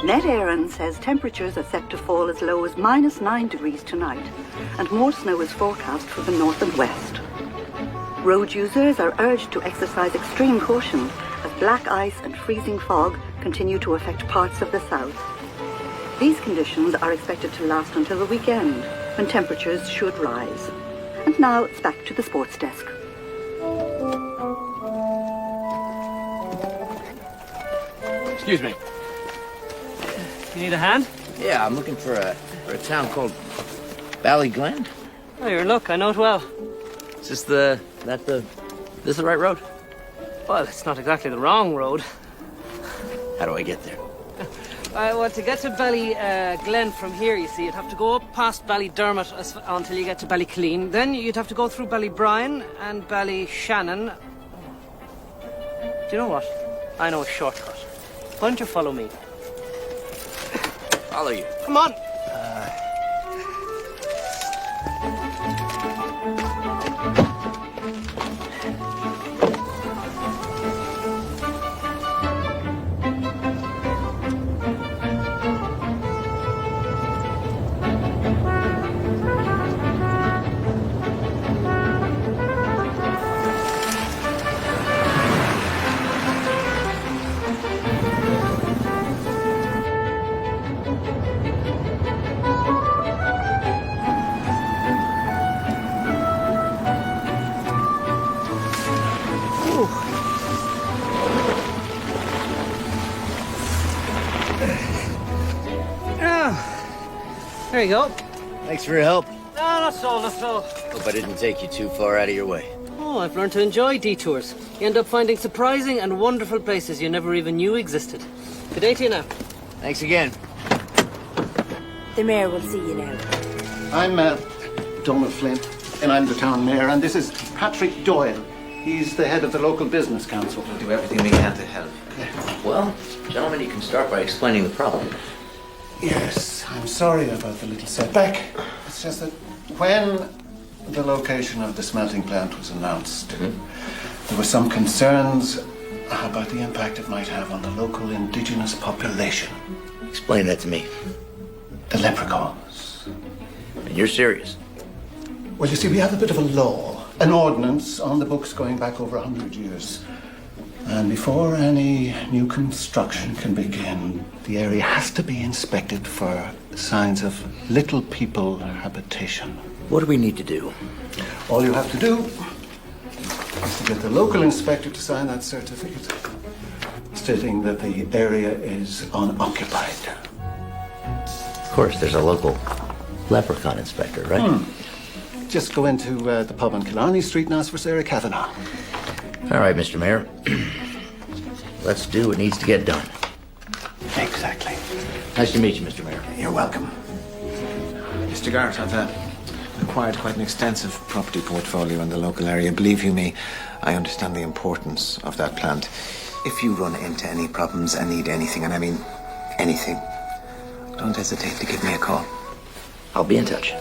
Net Éireann says temperatures are set to fall as low as -9 degrees tonight, and more snow is forecast for the north and west. Road users are urged to exercise extreme caution as black ice and freezing fog continue to affect parts of the south. These conditions are expected to last until the weekend, when temperatures should rise. And now it's back to the sports desk. Excuse me. You need a hand? Yeah, I'm looking for a town called Ballyglen. Oh, you're in luck. I know it well. Is this the right road? Well, it's not exactly the wrong road. How do I get there? Well, to get to Ballyglen from here, you see, you'd have to go up past Ballydermot until you get to Ballyclean. Then you'd have to go through Ballybrien and Ballyshannon. Do you know what? I know a shortcut. Why don't you follow me? Follow you. Come on! There you go. Thanks for your help. No, not so, not so. Hope I didn't take you too far out of your way. Oh, I've learned to enjoy detours. You end up finding surprising and wonderful places you never even knew existed. Good day to you now. Thanks again. The mayor will see you now. I'm Donald Flynn, and I'm the town mayor, and this is Patrick Doyle. He's the head of the local business council. We'll do everything we can to help. Well, gentlemen, you can start by explaining the problem. Yes, I'm sorry about the little setback. It's just that when the location of the smelting plant was announced, there were some concerns about the impact it might have on the local indigenous population. Explain that to me. The leprechauns. And you're serious? Well, you see, we have a bit of a law, an ordinance on the books going back over 100 years. And before any new construction can begin, the area has to be inspected for signs of little people habitation. What do we need to do? All you have to do is to get the local inspector to sign that certificate stating that the area is unoccupied. Of course, there's a local leprechaun inspector, right? Just go into the pub on Killarney Street and ask for Sarah Kavanagh. All right, Mr. Mayor. Let's do what needs to get done. Exactly. Nice to meet you, Mr. Mayor. You're welcome. Mr. Garrett, I've acquired quite an extensive property portfolio in the local area. Believe you me, I understand the importance of that plant. If you run into any problems and need anything, and I mean anything, don't hesitate to give me a call. I'll be in touch.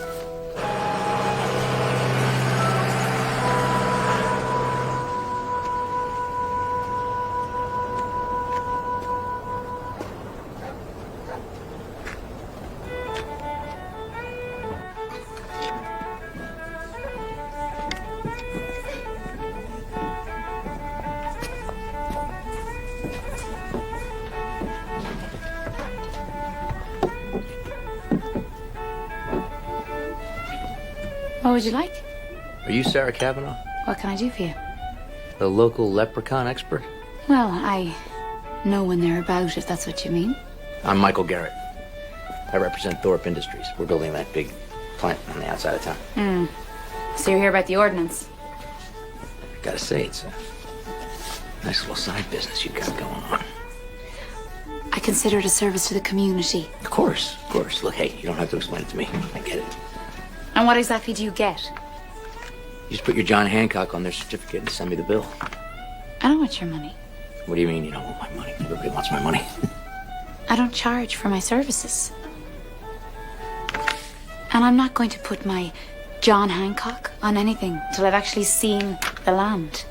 What would you like? Are you Sarah Kavanagh? What can I do for you? The local leprechaun expert? Well, I know when they're about, if that's what you mean. I'm Michael Garrett. I represent Thorpe Industries. We're building that big plant on the outside of town. So you're here about the ordinance? Gotta say, it's a nice little side business you've got going on. I consider it a service to the community. Of course, of course. Look, hey, you don't have to explain it to me. I get it. And what exactly do you get? You just put your John Hancock on their certificate and send me the bill. I don't want your money. What do you mean you don't want my money? Everybody wants my money. I don't charge for my services. And I'm not going to put my John Hancock on anything until I've actually seen the land.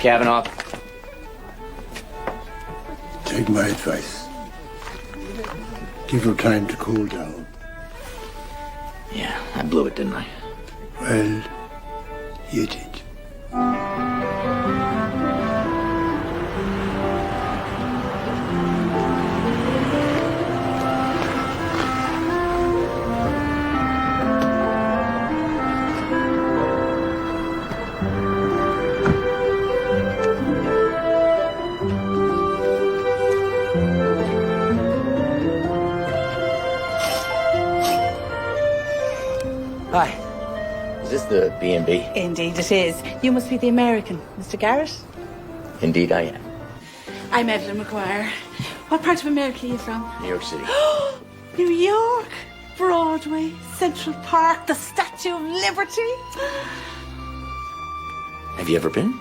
Kavanaugh. Take my advice. Give her time to cool down. Yeah, I blew it, didn't I? Well, you did. Hi. Is this the B&B? Indeed it is. You must be the American, Mr. Garrett. Indeed I am. I'm Evelyn McGuire. What part of America are you from? New York City. New York, Broadway, Central Park, the Statue of Liberty. Have you ever been?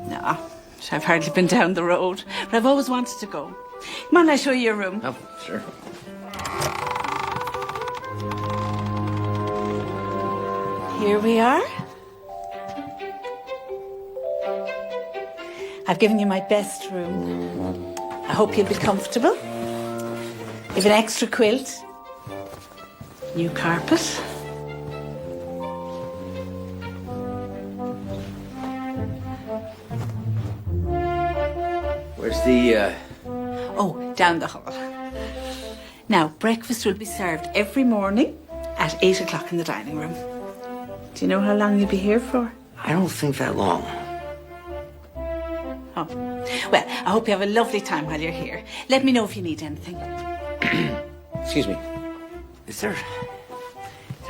No, I've hardly been down the road, but I've always wanted to go. Come on, I'll show you your room. Oh, sure. Here we are. I've given you my best room. I hope you'll be comfortable. You've an extra quilt, new carpet. Where's the, Oh, down the hall. Now, breakfast will be served every morning at 8 o'clock in the dining room. Do you know how long you'll be here for? I don't think that long. Oh, well, I hope you have a lovely time while you're here. Let me know if you need anything. Excuse me. Is there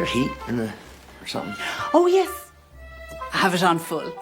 heat in the, or something? Oh, yes. I have it on full.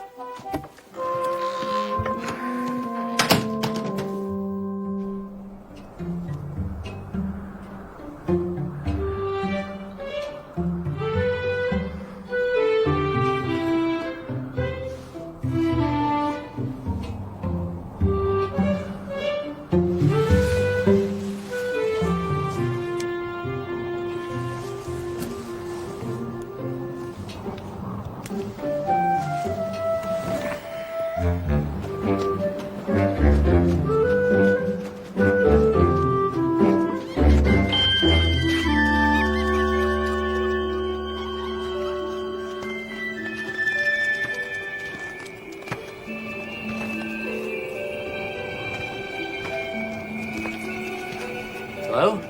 Hello?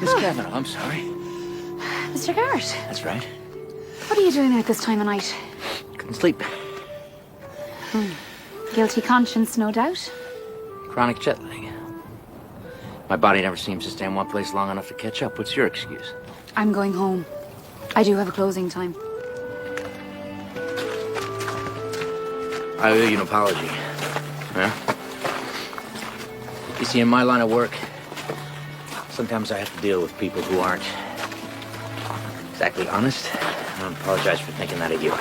Miss Kavanaugh, I'm sorry. Mr. Garrett, That's right. what are you doing out this time of night? Couldn't sleep. Guilty conscience, no doubt. Chronic jet lag. My body never seems to stay in one place long enough to catch up. What's your excuse? I'm going home. I do have a closing time. I owe you an apology. Yeah? You see, in my line of work, sometimes I have to deal with people who aren't exactly honest. I don't apologize for thinking that of you.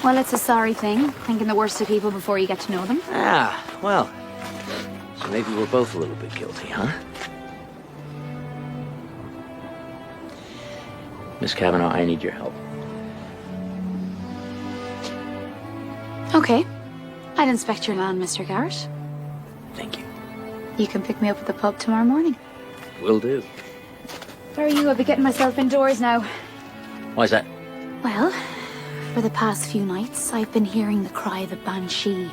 Well, it's a sorry thing, thinking the worst of people before you get to know them. Ah, well. So maybe we're both a little bit guilty, huh? Miss Kavanaugh, I need your help. Okay. I'll inspect your land, Mr. Garrett. Thank you. You can pick me up at the pub tomorrow morning. Will do. Sorry, I'll be getting myself indoors now. Why's that? Well, for the past few nights, I've been hearing the cry of the banshee.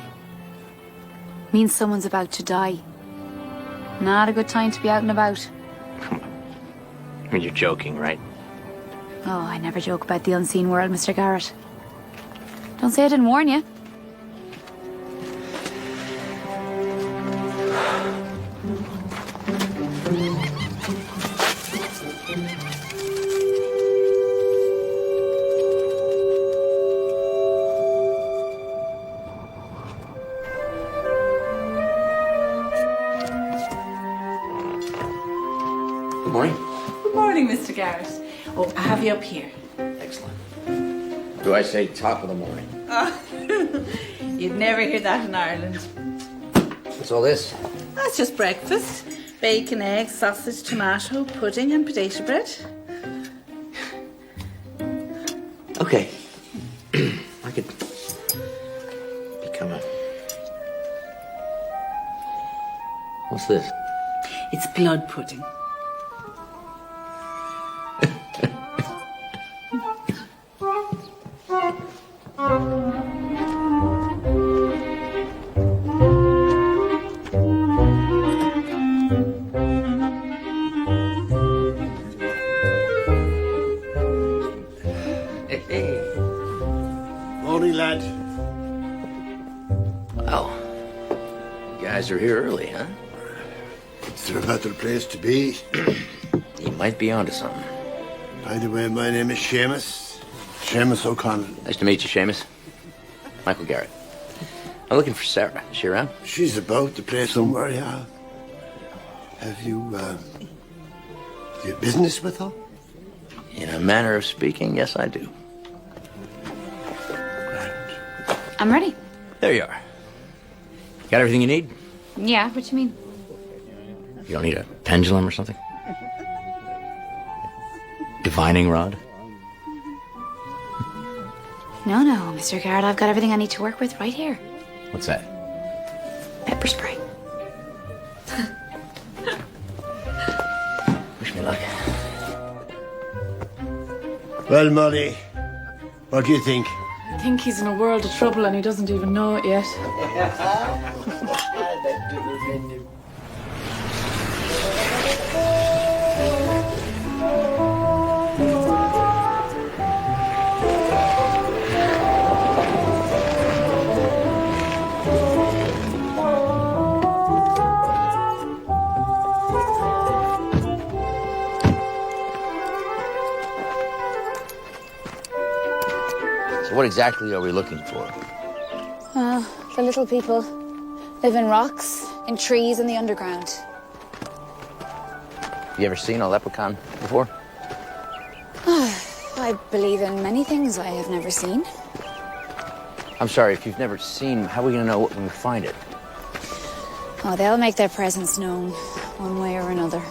Means someone's about to die. Not a good time to be out and about. Come on. You're joking, right? Oh, I never joke about the unseen world, Mr. Garrett. Don't say I didn't warn you. Good morning. Good morning, Mr. Garrett. Oh, I have you up here. Excellent. Do I say top of the morning? You'd never hear that in Ireland. What's all this? That's just breakfast. Bacon, eggs, sausage, tomato, pudding and potato bread. Okay. I could become a... What's this? It's blood pudding. Morning, lad. Well, you guys are here early, huh? Is there a better place to be? You might be onto something. By the way, my name is Seamus. Seamus O'Connell. Nice to meet you, Seamus. Michael Garrett. I'm looking for Sarah. Is she around? She's about the place somewhere, yeah. Have you business with her? In a manner of speaking, yes, I do. I'm ready. There you are. Got everything you need? Yeah, what you mean? You don't need a pendulum or something? Divining rod? No, Mr. Garrett, I've got everything I need to work with right here. What's that? Pepper spray. Wish me luck. Well, Molly, what do you think? I think he's in a world of trouble and he doesn't even know it yet. So what exactly are we looking for? The little people live in rocks, in trees, in the underground. You ever seen a leprechaun before? I believe in many things I have never seen. I'm sorry, if you've never seen, how are we going to know when we find it? Oh, they'll make their presence known, one way or another.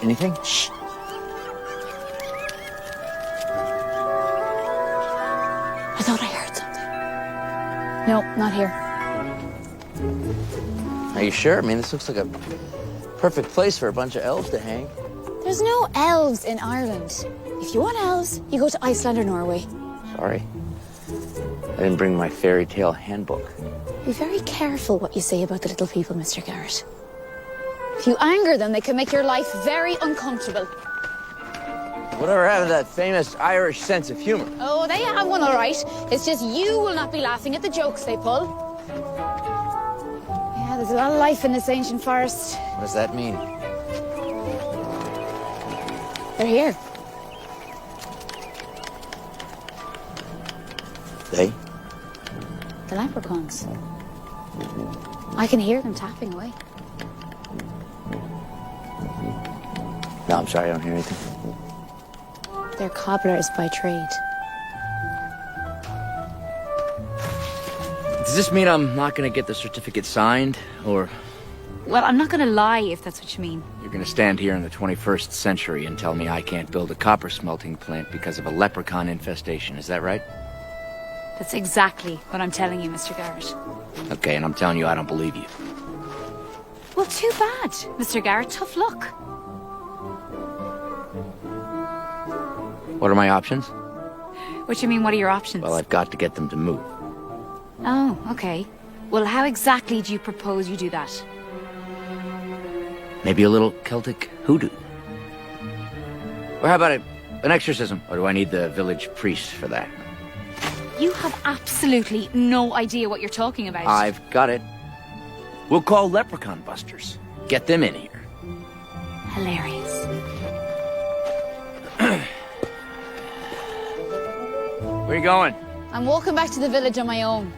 Anything? Shh. I thought I heard something. No, not here. Are you sure? I mean, this looks like a perfect place for a bunch of elves to hang. There's no elves in Ireland. If you want elves, you go to Iceland or Norway. Sorry. I didn't bring my fairy tale handbook. Be very careful what you say about the little people, Mr. Garrett. If you anger them, they can make your life very uncomfortable. Whatever happened to that famous Irish sense of humor? Oh, they have one, all right. It's just you will not be laughing at the jokes they pull. Yeah, there's a lot of life in this ancient forest. What does that mean? They're here. They? The leprechauns. I can hear them tapping away. No, I'm sorry, I don't hear anything. They're cobblers by trade. Does this mean I'm not going to get the certificate signed, or Well, I'm not going to lie if that's what you mean. you're going to stand here in the 21st century and tell me I can't build a copper smelting plant because of a leprechaun infestation? Is that right? That's exactly what I'm telling you, Mr. Garrett. Okay, and I'm telling you I don't believe you. Well, too bad, Mr. Garrett. Tough luck. What are my options? What do you mean, what are your options? Well, I've got to get them to move. Oh, okay. Well, how exactly do you propose you do that? Maybe a little Celtic hoodoo. Or how about an exorcism? Or do I need the village priest for that? You have absolutely no idea what you're talking about. I've got it. We'll call leprechaun busters. Get them in here. Hilarious. Where you going? I'm walking back to the village on my own.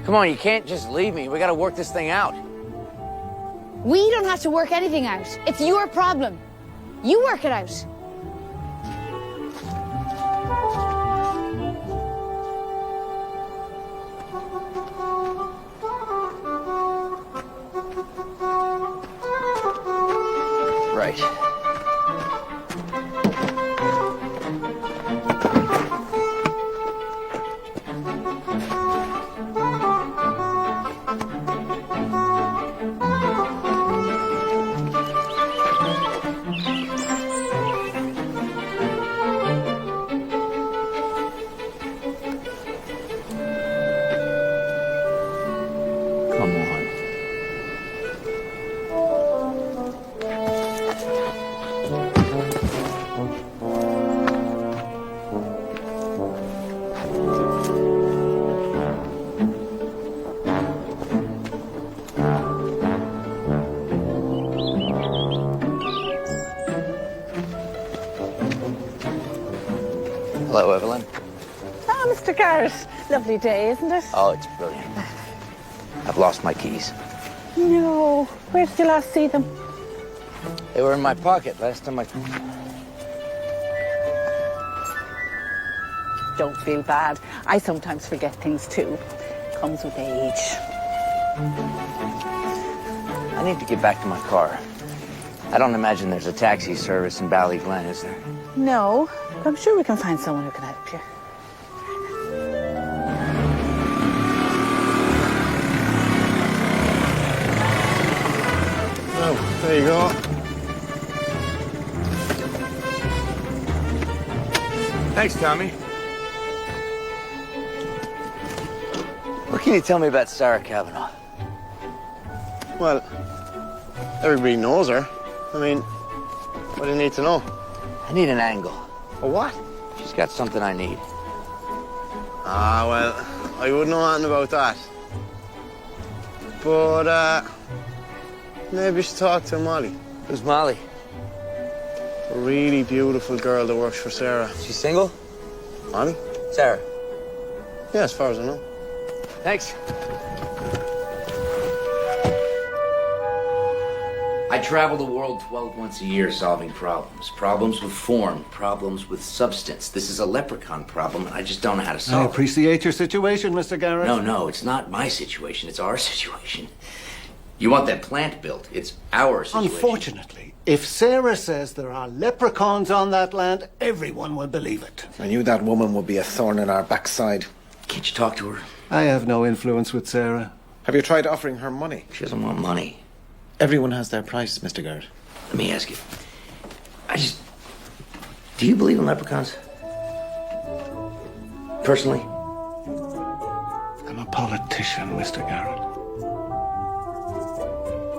Come on, you can't just leave me. We gotta work this thing out. We don't have to work anything out. It's your problem. You work it out. Right. Come on. Hello, Evelyn. Oh, Mr. Garrett. Lovely day, isn't it? Oh, it's brilliant. I've lost my keys. No. Where did you last see them? They were in my pocket last time I... Don't feel bad. I sometimes forget things too. Comes with age. I need to get back to my car. I don't imagine there's a taxi service in Ballyglen, is there? No, but I'm sure we can find someone who can help you. Oh, there you go. Thanks, Tommy. What can you tell me about Sarah Cavanaugh? Well, everybody knows her. I mean, what do you need to know? I need an angle. A what? She's got something I need. Ah, well, I wouldn't know anything about that. But, maybe you should talk to Molly. Who's Molly? A really beautiful girl that works for Sarah. She's single? Molly? Sarah. Yeah, as far as I know. Thanks. I travel the world 12 months a year solving problems. Problems with form, problems with substance. This is a leprechaun problem, and I just don't know how to I solve it. appreciate your situation, Mr. Garrett. No, it's not my situation. It's our situation. You want that plant built. It's our situation. Unfortunately, if Sarah says there are leprechauns on that land, everyone will believe it. I knew that woman would be a thorn in our backside. Can't you talk to her? I have no influence with Sarah. Have you tried offering her money? She doesn't want money. Everyone has their price, Mr. Garrett. Let me ask you. Do you believe in leprechauns? Personally? I'm a politician, Mr. Garrett.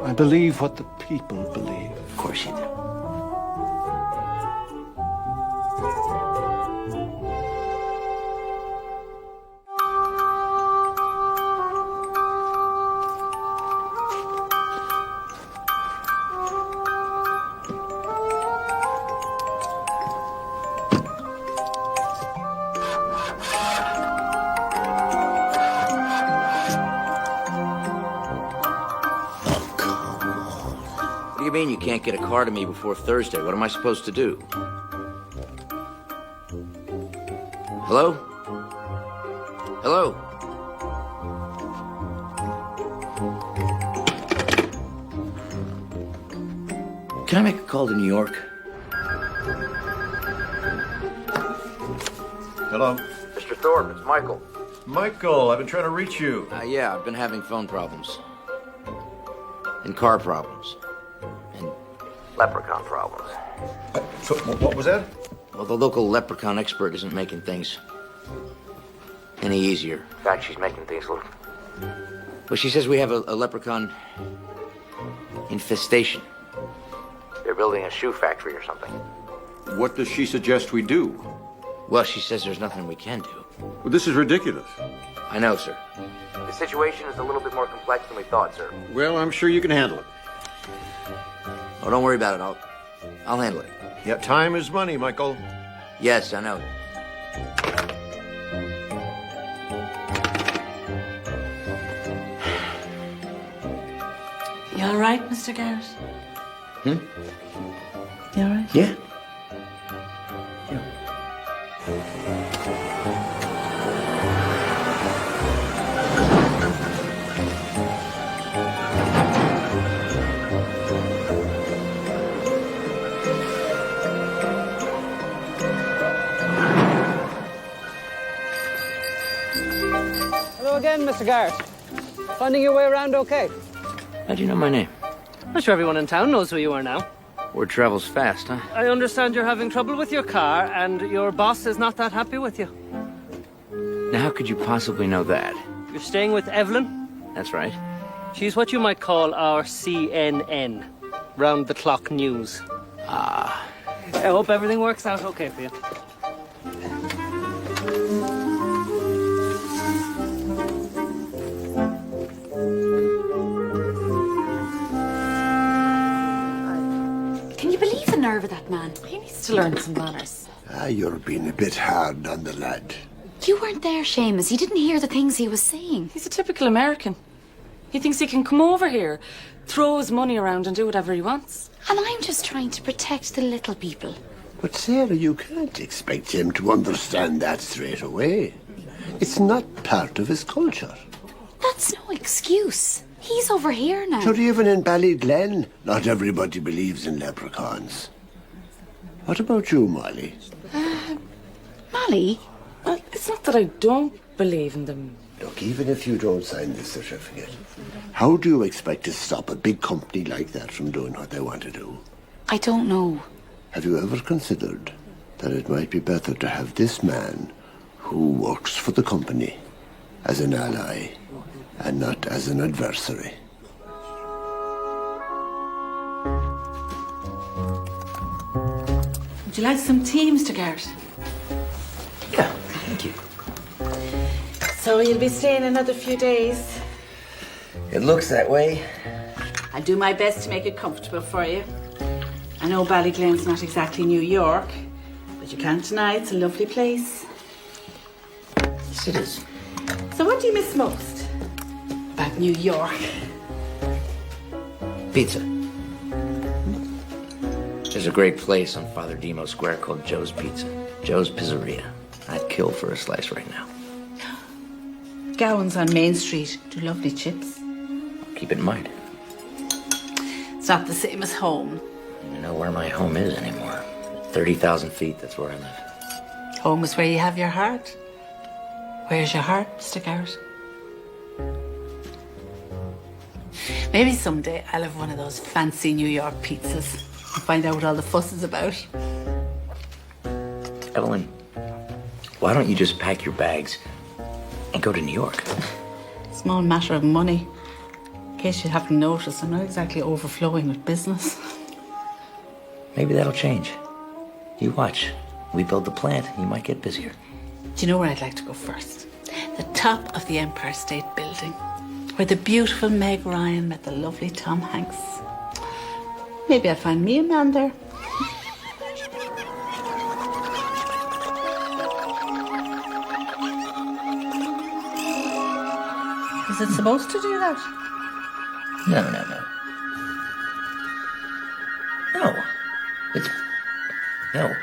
I believe what the people believe. Of course you do. What do you mean you can't get a car to me before Thursday? What am I supposed to do? Hello? Hello? Can I make a call to New York? Hello? Mr. Thorpe, it's Michael. Michael, I've been trying to reach you. Yeah, I've been having phone problems. And car problems. And leprechaun problems. So, what was that? Well, the local leprechaun expert isn't making things any easier. In fact, she's making things look... Well, she says we have a leprechaun infestation. They're building a shoe factory or something. What does she suggest we do? Well, she says there's nothing we can do. Well, this is ridiculous. I know, sir. The situation is a little bit more complex than we thought, sir. Well, I'm sure you can handle it. Oh, don't worry about it. I'll handle it. Yeah, time is money, Michael. Yes, I know. You all right, Mr. Garrett? You all right? Yeah. Hello again, Mr. Garrett. Finding your way around okay? How do you know my name? I'm sure everyone in town knows who you are now. Word travels fast, huh? I understand you're having trouble with your car and your boss is not that happy with you. Now, how could you possibly know that? You're staying with Evelyn? That's right. She's what you might call our CNN, round-the-clock news. Ah. I hope everything works out okay for you. Can you believe the nerve of that man? He needs to learn some manners. You're being a bit hard on the lad. You weren't there, Seamus. You didn't hear the things he was saying. He's a typical American. He thinks he can come over here, throw his money around and do whatever he wants. And I'm just trying to protect the little people. But Sarah, you can't expect him to understand that straight away. It's not part of his culture. That's no excuse. He's over here now. Sure, even in Ballyglen, not everybody believes in leprechauns. What about you, Molly? Molly? Well, it's not that I don't believe in them. Look, even if you don't sign this certificate, how do you expect to stop a big company like that from doing what they want to do? I don't know. Have you ever considered that it might be better to have this man who works for the company as an ally and not as an adversary? Would you like some tea, Mr. Garrett? Yeah, thank you. So you'll be staying another few days. It looks that way. I'll do my best to make it comfortable for you. I know Ballyglen's not exactly New York, but you can't deny it's a lovely place. Yes, it is. So what do you miss most about New York? Pizza. There's a great place on Father Demo Square called Joe's Pizza. Joe's Pizzeria. I'd kill for a slice right now. Gowan's on Main Street do lovely chips. Keep it in mind. It's not the same as home. I don't even know where my home is anymore. 30,000 feet, that's where I live. Home is where you have your heart. Where's your heart, Mr. Garrett? Maybe someday I'll have one of those fancy New York pizzas and find out what all the fuss is about. Evelyn, why don't you just pack your bags and go to New York? Small matter of money. In case you haven't noticed, I'm not exactly overflowing with business. Maybe that'll change. You watch. We build the plant, you might get busier. Do you know where I'd like to go first? The top of the Empire State Building, where the beautiful Meg Ryan met the lovely Tom Hanks. Maybe I'll find me a man there. Is it supposed to do that? No. No. It's... No.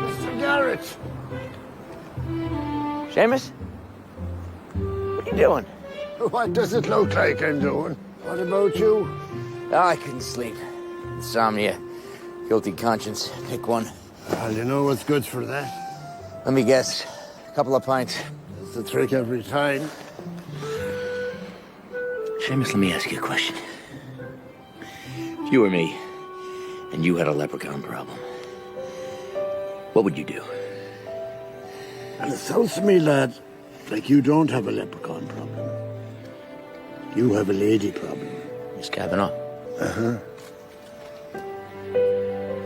Mr. Garrett! Seamus? What are you doing? What does it look like I'm doing? What about you? Oh, I couldn't sleep. Insomnia. Guilty conscience. Pick one. Well, you know what's good for that. Let me guess. A couple of pints. It's the trick every time. Seamus, let me ask you a question. If you were me, and you had a leprechaun problem, what would you do? And it sounds to me, lad, like you don't have a leprechaun problem. You have a lady problem. Miss Kavanaugh. Uh-huh.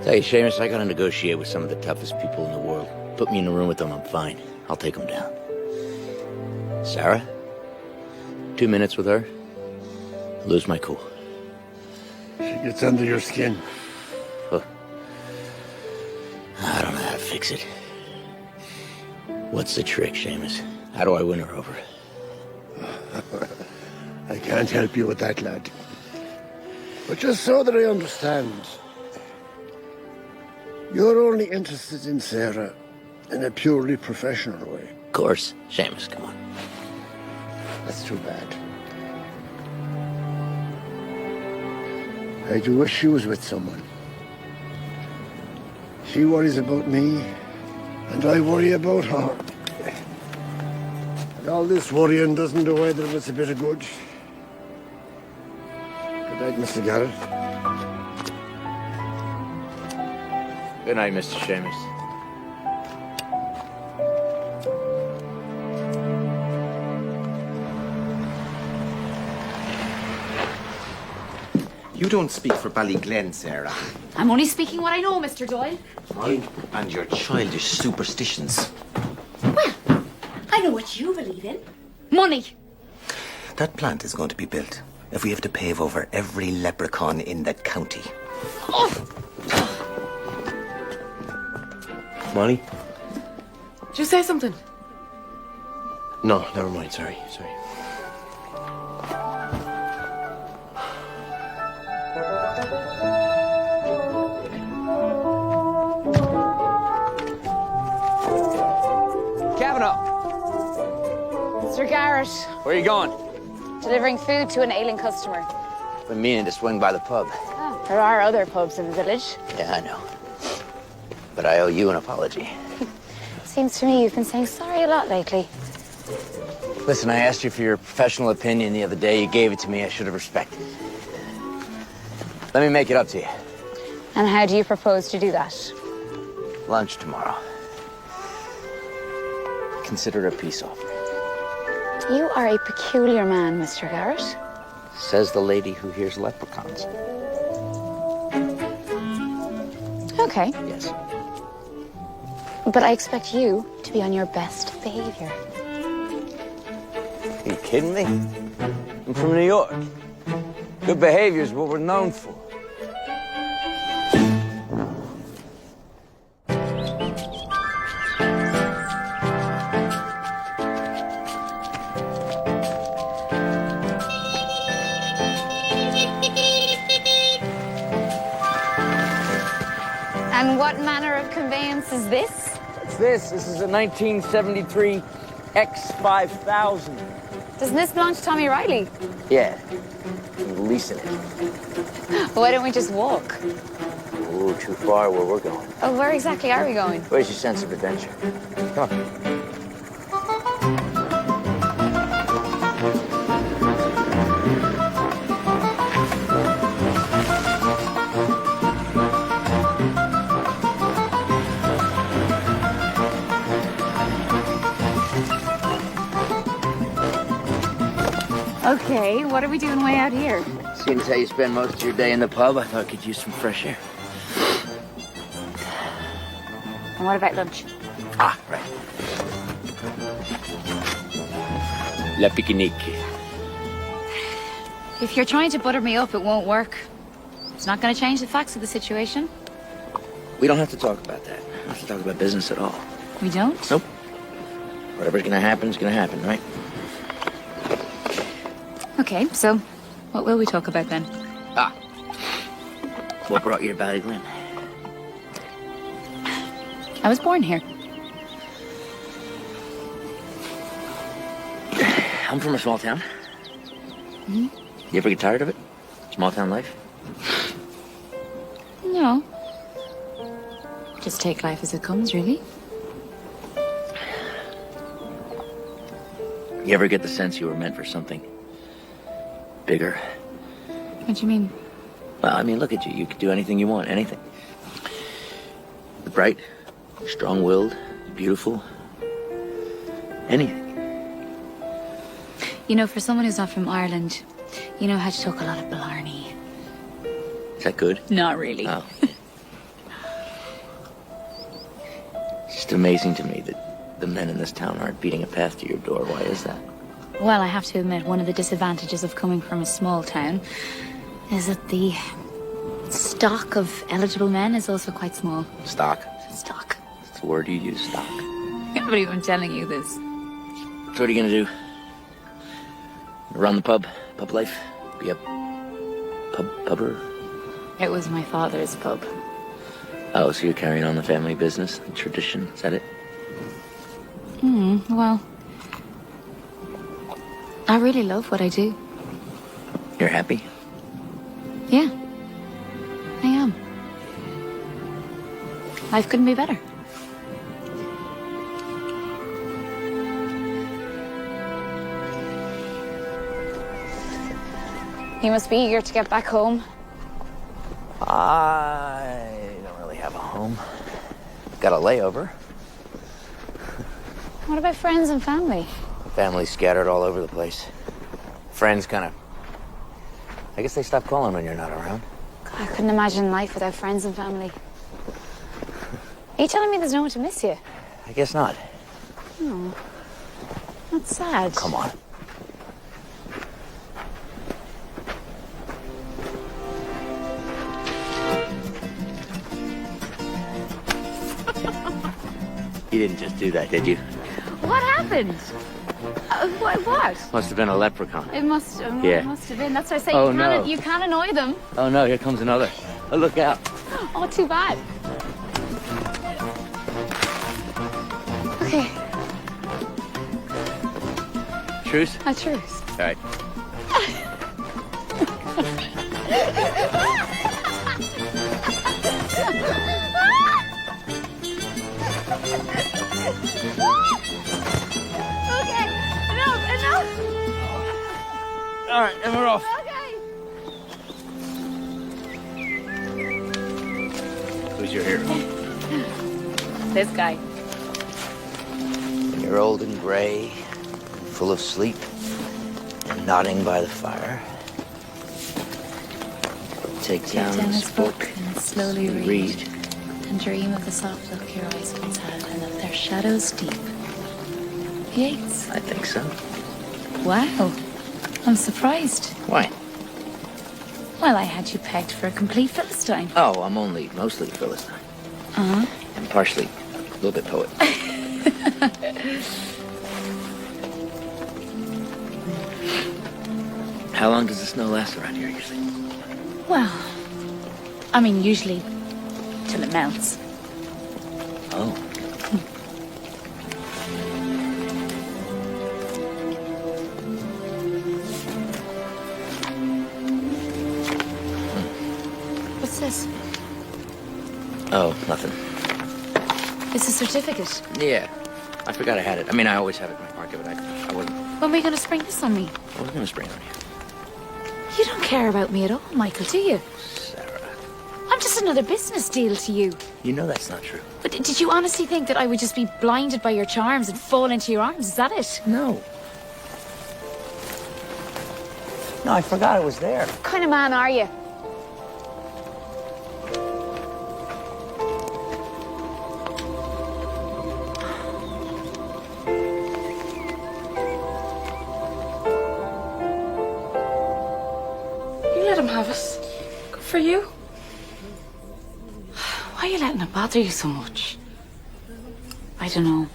Tell you, Seamus, I gotta negotiate with some of the toughest people in the world. Put me in a room with them, I'm fine. I'll take them down. Sarah? 2 minutes with her, I lose my cool. She gets under your skin. Huh. I don't have fix it. What's the trick, Seamus? How do I win her over? I can't help you with that, lad. But just so that I understand, you're only interested in Sarah in a purely professional way. Of course. Seamus, come on. That's too bad. I do wish she was with someone. She worries about me, and I worry about her. And all this worrying doesn't do either of us a bit of good. Good night, Mr. Garrett. Good night, Mr. Seamus. You don't speak for Ballyglen, Sarah. I'm only speaking what I know, Mr. Doyle. And your childish superstitions. Well, I know what you believe in. Money. That plant is going to be built if we have to pave over every leprechaun in the county. Molly? Did you say something? No, never mind. Sorry. Mr. Garrett, Where are you going? delivering food to an ailing customer. Been meaning to swing by the pub. Oh, there are other pubs in the village. Yeah, I know. But I owe you an apology. Seems to me you've been saying sorry a lot lately. Listen, I asked you for your professional opinion the other day. You gave it to me. I should have respected it. Let me make it up to you. And how do you propose to do that? Lunch tomorrow. Consider it a peace offering. You are a peculiar man, Mr. Garrett. Says the lady who hears leprechauns. Okay, Yes. but I expect you to be on your best behavior. Are you kidding me? I'm from New York. Good behavior is what we're known for. And what manner of conveyance is this? What's this? This is a 1973 X5000. Doesn't this belong to Tommy Riley? Yeah. I'm leasing it. Why don't we just walk? Ooh, too far where we're going. Oh, where exactly are we going? Where's your sense of adventure? Come on. Okay, what are we doing way out here? Seeing as how you spend most of your day in the pub, I thought I could use some fresh air. And what about lunch? Ah, right. La picnic. If you're trying to butter me up, it won't work. It's not going to change the facts of the situation. We don't have to talk about that. We don't have to talk about business at all. We don't? Nope. Whatever's gonna happen is gonna happen, right? Okay, so what will we talk about then? Ah. What brought you to Ballyglen? I was born here. I'm from a small town. Hmm? You ever get tired of it? Small town life? No. Just take life as it comes, really. You ever get the sense you were meant for something bigger? What do you mean? Well, I mean, look at you. You could do anything you want, anything. You're bright, strong-willed, beautiful. Anything. You know, for someone who's not from Ireland, you know how to talk a lot of Blarney. Is that good? Not really. Oh. It's just amazing to me that the men in this town aren't beating a path to your door. Why is that? Well, I have to admit, one of the disadvantages of coming from a small town is that the stock of eligible men is also quite small. Stock? Stock. the word you use, stock. I can't believe I'm telling you this. So what are you gonna do? Run the pub life? Be a pubber? It was my father's pub. Oh, so you're carrying on the family business, the tradition, is that it? Well, I really love what I do. You're happy? Yeah, I am. Life couldn't be better. You must be eager to get back home. I don't really have a home. Got a layover. What about friends and family? Family's scattered all over the place. Friends kind of... I guess they stop calling when you're not around. God, I couldn't imagine life without friends and family. Are you telling me there's no one to miss you? I guess not. Oh, that's sad. Come on. You didn't just do that, did you? What happened? What? Must have been a leprechaun. It must. Yeah. It must have been. That's what I say. Oh, You can't annoy them. Oh no, here comes another. Oh, look out. Oh, too bad. Okay. Truce? A truce. All right. Okay. Enough. All right, and we're off. Okay. Who's your hero? This guy. When you're old and gray, full of sleep, and nodding by the fire, take down his this book and slowly read. And dream of the soft look your eyes once had, and of their shadows deep. Yates. I think so. Wow. I'm surprised. Why? Well, I had you pegged for a complete Philistine. Oh, I'm mostly Philistine. Uh-huh. And partially a little bit poet. How long does the snow last around here usually? Well, I mean, usually till it melts. Oh. What's this? Oh, nothing. It's a certificate. Yeah. I forgot I had it. I mean, I always have it in my pocket, but I wasn't. When are you going to spring this on me? I wasn't going to spring on you. You don't care about me at all, Michael, do you? Sarah. I'm just another business deal to you. You know that's not true. But did you honestly think that I would just be blinded by your charms and fall into your arms? Is that it? No. No, I forgot it was there. What kind of man are you? You let him have it. Good for you. Why are you letting it bother you so much? I don't know.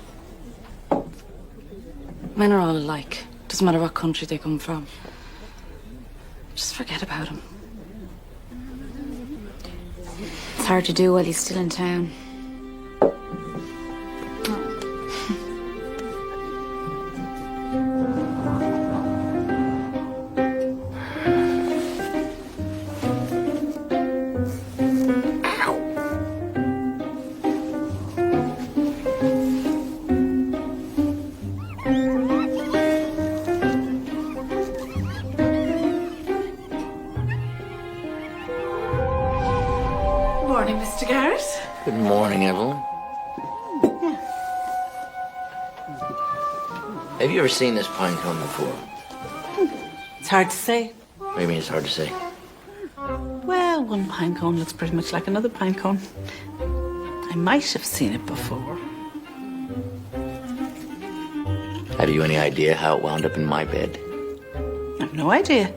Men are all alike. Doesn't matter what country they come from. Just forget about him. It's hard to do while he's still in town. Morning, Mr. Garrett. Good morning, Evelyn. Have you ever seen this pine cone before? It's hard to say. What do you mean it's hard to say? Well, one pine cone looks pretty much like another pine cone. I might have seen it before. Have you any idea how it wound up in my bed? I have no idea.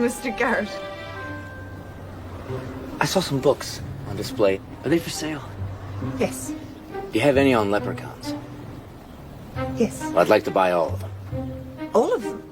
Mr. Garrett? I saw some books on display. Are they for sale? Yes. Do you have any on leprechauns? Yes. Well, I'd like to buy all of them. All of them?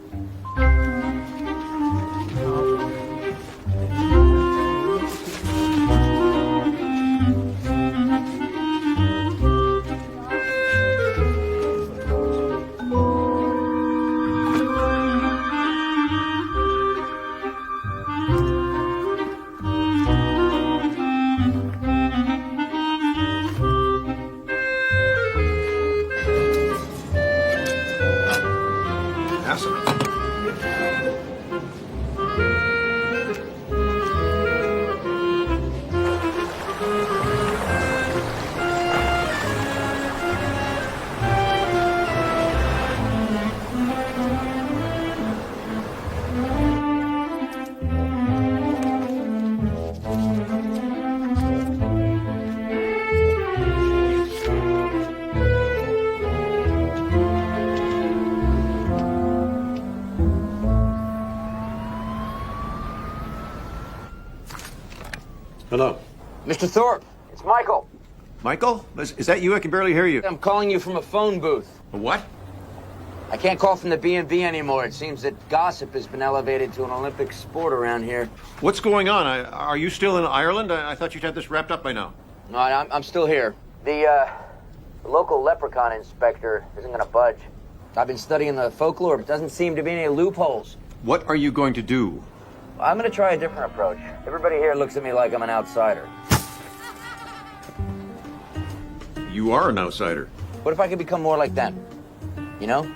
Hello. Mr. Thorpe, it's Michael. Michael? Is that you? I can barely hear you. I'm calling you from a phone booth. A what? I can't call from the B&B anymore. It seems that gossip has been elevated to an Olympic sport around here. What's going on? Are you still in Ireland? I thought you'd have this wrapped up by now. No, I'm still here. The local leprechaun inspector isn't going to budge. I've been studying the folklore, but doesn't seem to be any loopholes. What are you going to do? I'm going to try a different approach. Everybody here looks at me like I'm an outsider. You are an outsider. What if I could become more like them? You know?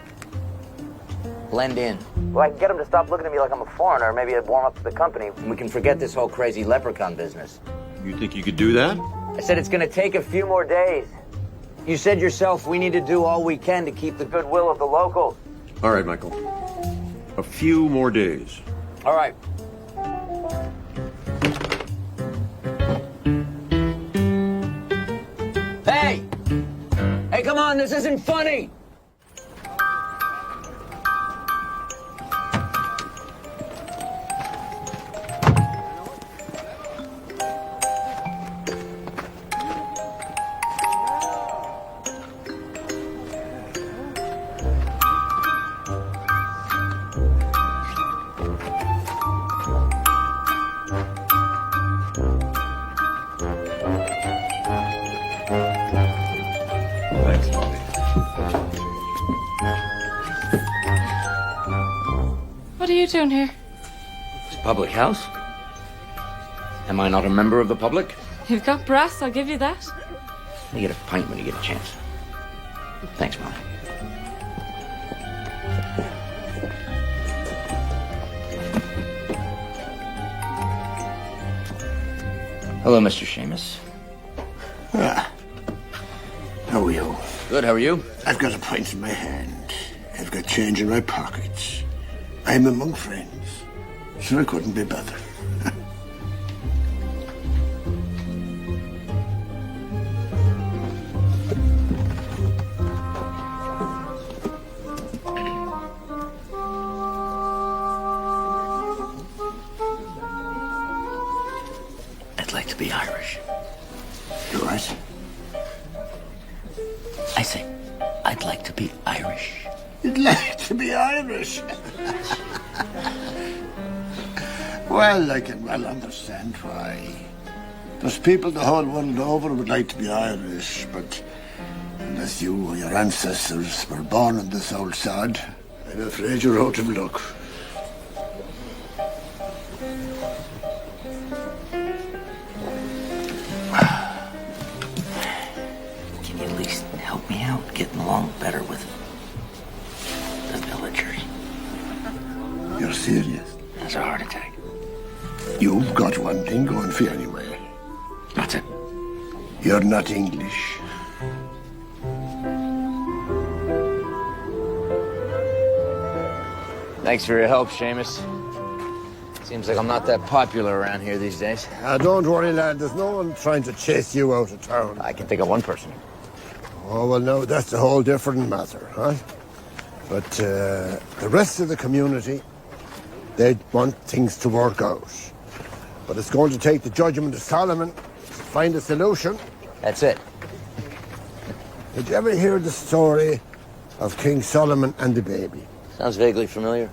Blend in. Well, I can get them to stop looking at me like I'm a foreigner. Maybe I'd warm up to the company, and we can forget this whole crazy leprechaun business. You think you could do that? I said it's going to take a few more days. You said yourself we need to do all we can to keep the goodwill of the locals. All right, Michael. A few more days. All right. Hey! Hey, come on, this isn't funny! What are you doing here? It's a public house. Am I not a member of the public? You've got brass, I'll give you that. You get a pint when you get a chance. Thanks, Mom. Hello, Mr. Seamus. How are you? Good, how are you? I've got a pint in my hand. I've got change in my pockets. I'm among friends, so I couldn't be bothered. I'd like to be Irish. You what? I say, I'd like to be Irish. You'd like to be Irish? Well, I can well understand why. There's people the whole world over who would like to be Irish, but unless you or your ancestors were born in this old sod, I'm afraid you're out of luck. Can you at least help me out getting along better with the villagers? You're serious? That's a heart attack. You've got one thing going for you anyway. What's it? You're not English. Thanks for your help, Seamus. Seems like I'm not that popular around here these days. Don't worry, lad. There's no one trying to chase you out of town. I can think of one person. Oh, well, no, that's a whole different matter, huh? But the rest of the community, They want things to work out. But it's going to take the judgment of Solomon to find a solution. That's it. Did you ever hear the story of King Solomon and the baby? Sounds vaguely familiar.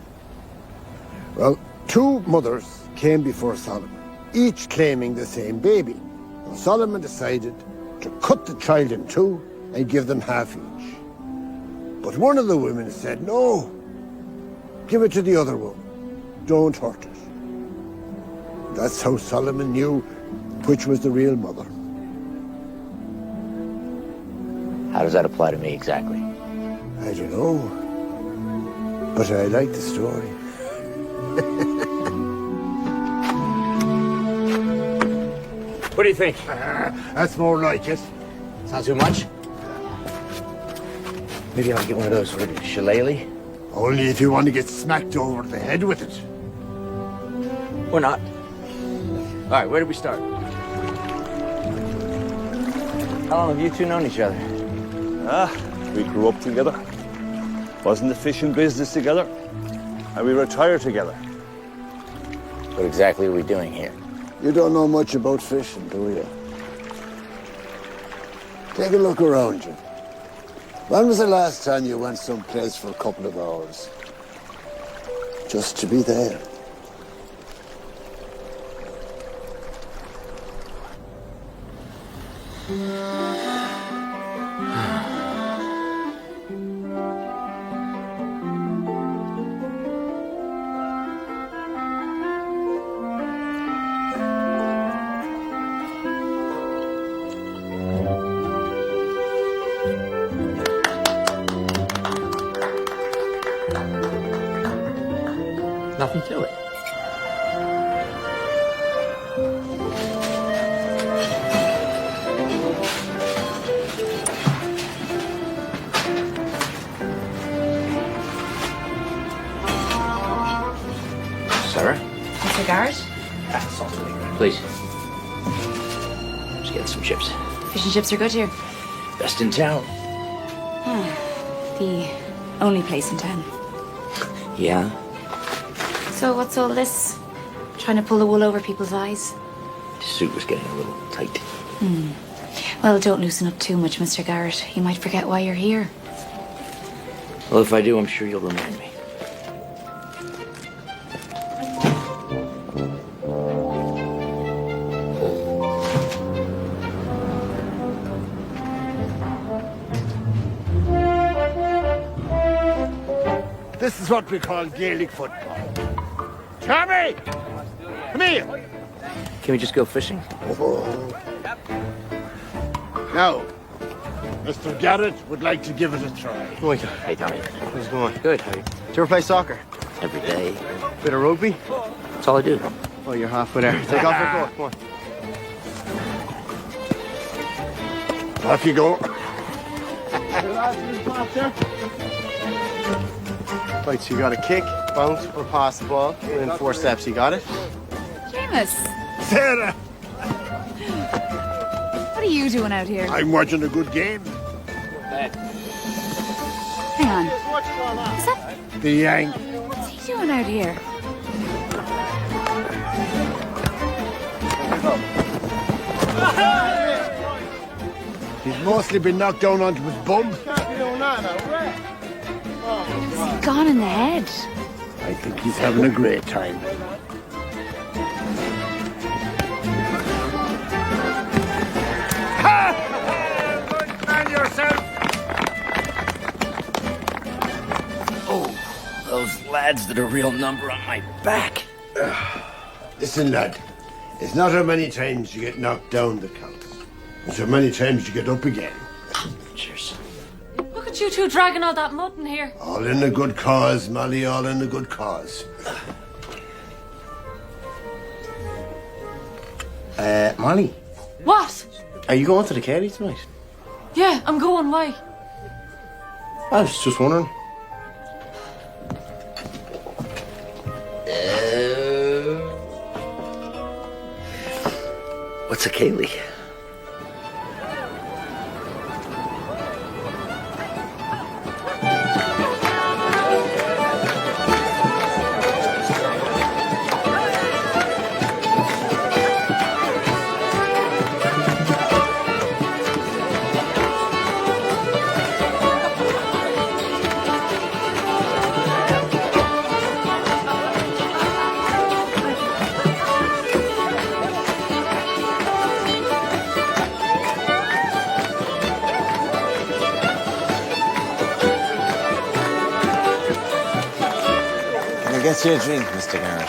Well, two mothers came before Solomon, each claiming the same baby. And Solomon decided to cut the child in two and give them half each. But one of the women said, no, give it to the other one. Don't hurt it. That's how Solomon knew which was the real mother. How does that apply to me exactly? I don't know, but I like the story. What do you think? That's more like it. Sounds too much? Maybe I'll get one of those for a shillelagh? Only if you want to get smacked over the head with it. Or not. All right, where do we start? How long have you two known each other? We grew up together. Was in the fishing business together. And we retired together. What exactly are we doing here? You don't know much about fishing, do you? Take a look around you. When was the last time you went someplace for a couple of hours? Just to be there. Nothing to it. Sarah? Mr. Garrett? Salt and vinegar, please. Just get some chips. Fish and chips are good here. Best in town. The only place in town. Yeah? So what's all this? Trying to pull the wool over people's eyes? The suit was getting a little tight. Well, don't loosen up too much, Mr. Garrett. You might forget why you're here. Well, if I do, I'm sure you'll remind me. This is what we call Gaelic football. Tommy! Come here! Can we just go fishing? Now, Mr. Garrett would like to give it a try. Oh my God. Hey, Tommy. How's it going? Good, how are you? Do you ever play soccer? Every day. Bit of rugby? That's all I do. Oh, you're halfway there. Take off your coat. Come on. Off you go. Right, so you got to kick, bounce, or pass the ball within 4 steps. You got it? Seamus, Sarah! what are you doing out here? I'm watching a good game. Hang on. Is that... The Yank. What's he doing out here? He's mostly been knocked down onto his bum. Is he gone in the head? I think he's having a great time. Man yourself! Oh, those lads did a real number on my back. Listen, lad. It's not how many times you get knocked down that counts. It's how many times you get up again. Cheers. Look at you two dragging all that mud in here. All in a good cause, Molly, all in a good cause. Molly, What? are you going to the Kelly tonight? Yeah, I'm going. Why? I was just wondering. What's a Kaylee? get you a drink, Mr. Garrett?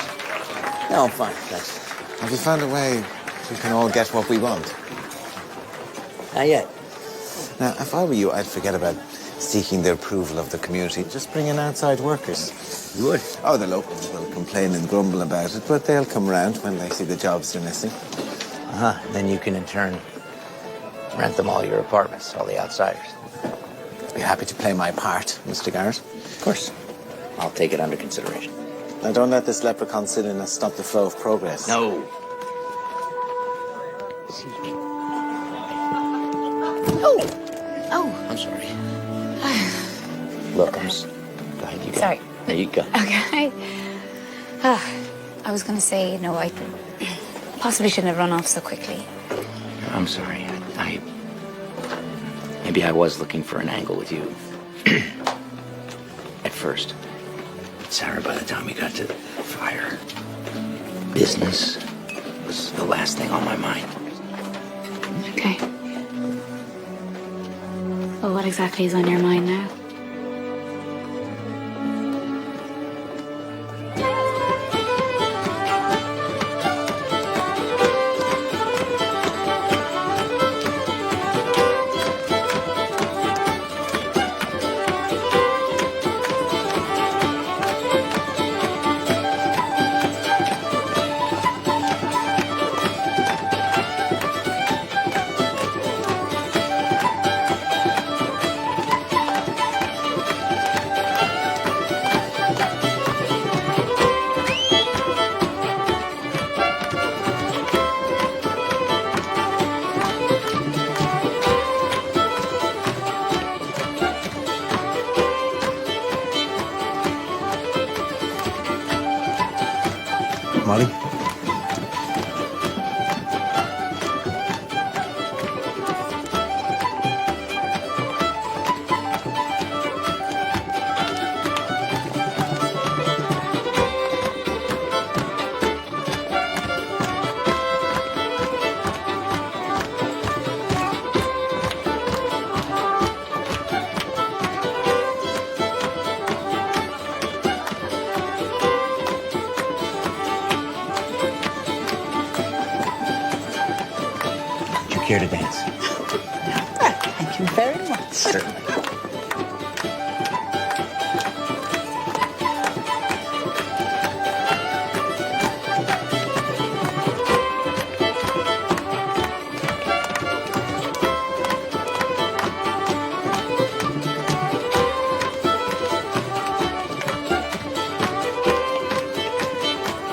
No, I'm fine, thanks. Have you found a way we can all get what we want? Not yet. Now, if I were you, I'd forget about seeking the approval of the community. Just bring in outside workers. You would? Oh, the locals will complain and grumble about it, but they'll come round when they see the jobs they're missing. Then you can, in turn, rent them all your apartments, all the outsiders. Be happy to play my part, Mr. Garrett. Of course. I'll take it under consideration. Now, don't let this leprechaun sit in and stop the flow of progress. No. Oh, I'm sorry. Look, go ahead, you go. sorry. There you go. Okay. I was going to say, no, I possibly shouldn't have run off so quickly. I'm sorry. Maybe I was looking for an angle with you. At first. But Sarah, by the time we got to fire, business was the last thing on my mind. Okay. Well, what exactly is on your mind now? Molly? Care to dance? Thank you very much. Certainly.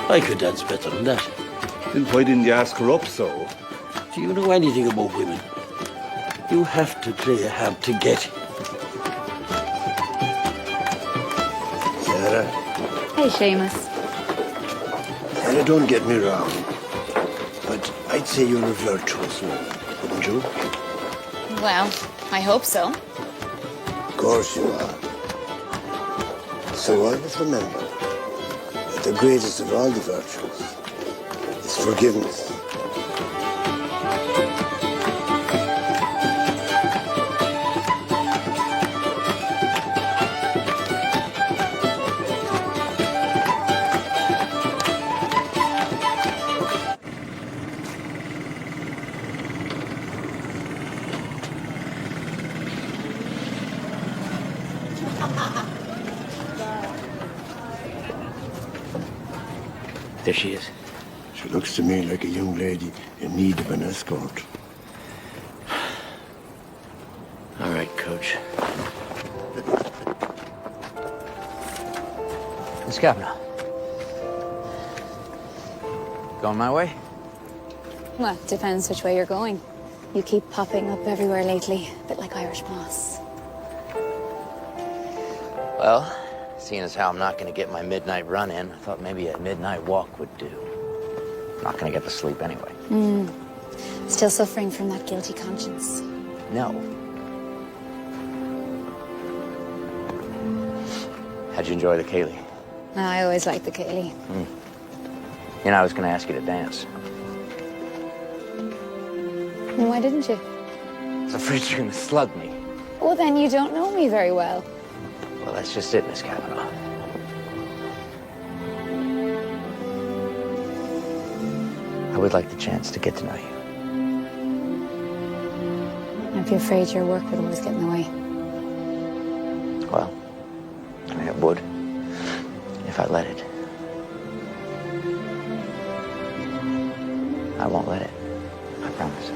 I could dance better than that. Then why didn't you ask her up so? Do you know anything about women? You have to play hard to get. Sarah, Hey, Seamus. Sarah, don't get me wrong, but I'd say you're a virtuous woman, wouldn't you? Well, I hope so. Of course you are. So always remember that the greatest of all the virtues is forgiveness. There she is. She looks to me like a young lady in need of an escort. All right, Coach. Miss Kavanaugh. Going my way? Well, depends which way you're going. You keep popping up everywhere lately, a bit like Irish moss. Well, seeing as how I'm not going to get my midnight run in, I thought maybe a midnight walk would do. I'm not going to get to sleep anyway. Still suffering from that guilty conscience. No. How'd you enjoy the Kaylee? I always like the Kaylee. You know, I was going to ask you to dance. And why didn't you? I was afraid you're going to slug me. Well, then you don't know me very well. Well, that's just it, Miss Kavanaugh. I would like the chance to get to know you. I'd be afraid your work would always get in the way. Well, I mean, it would, if I let it. I won't let it. I promise.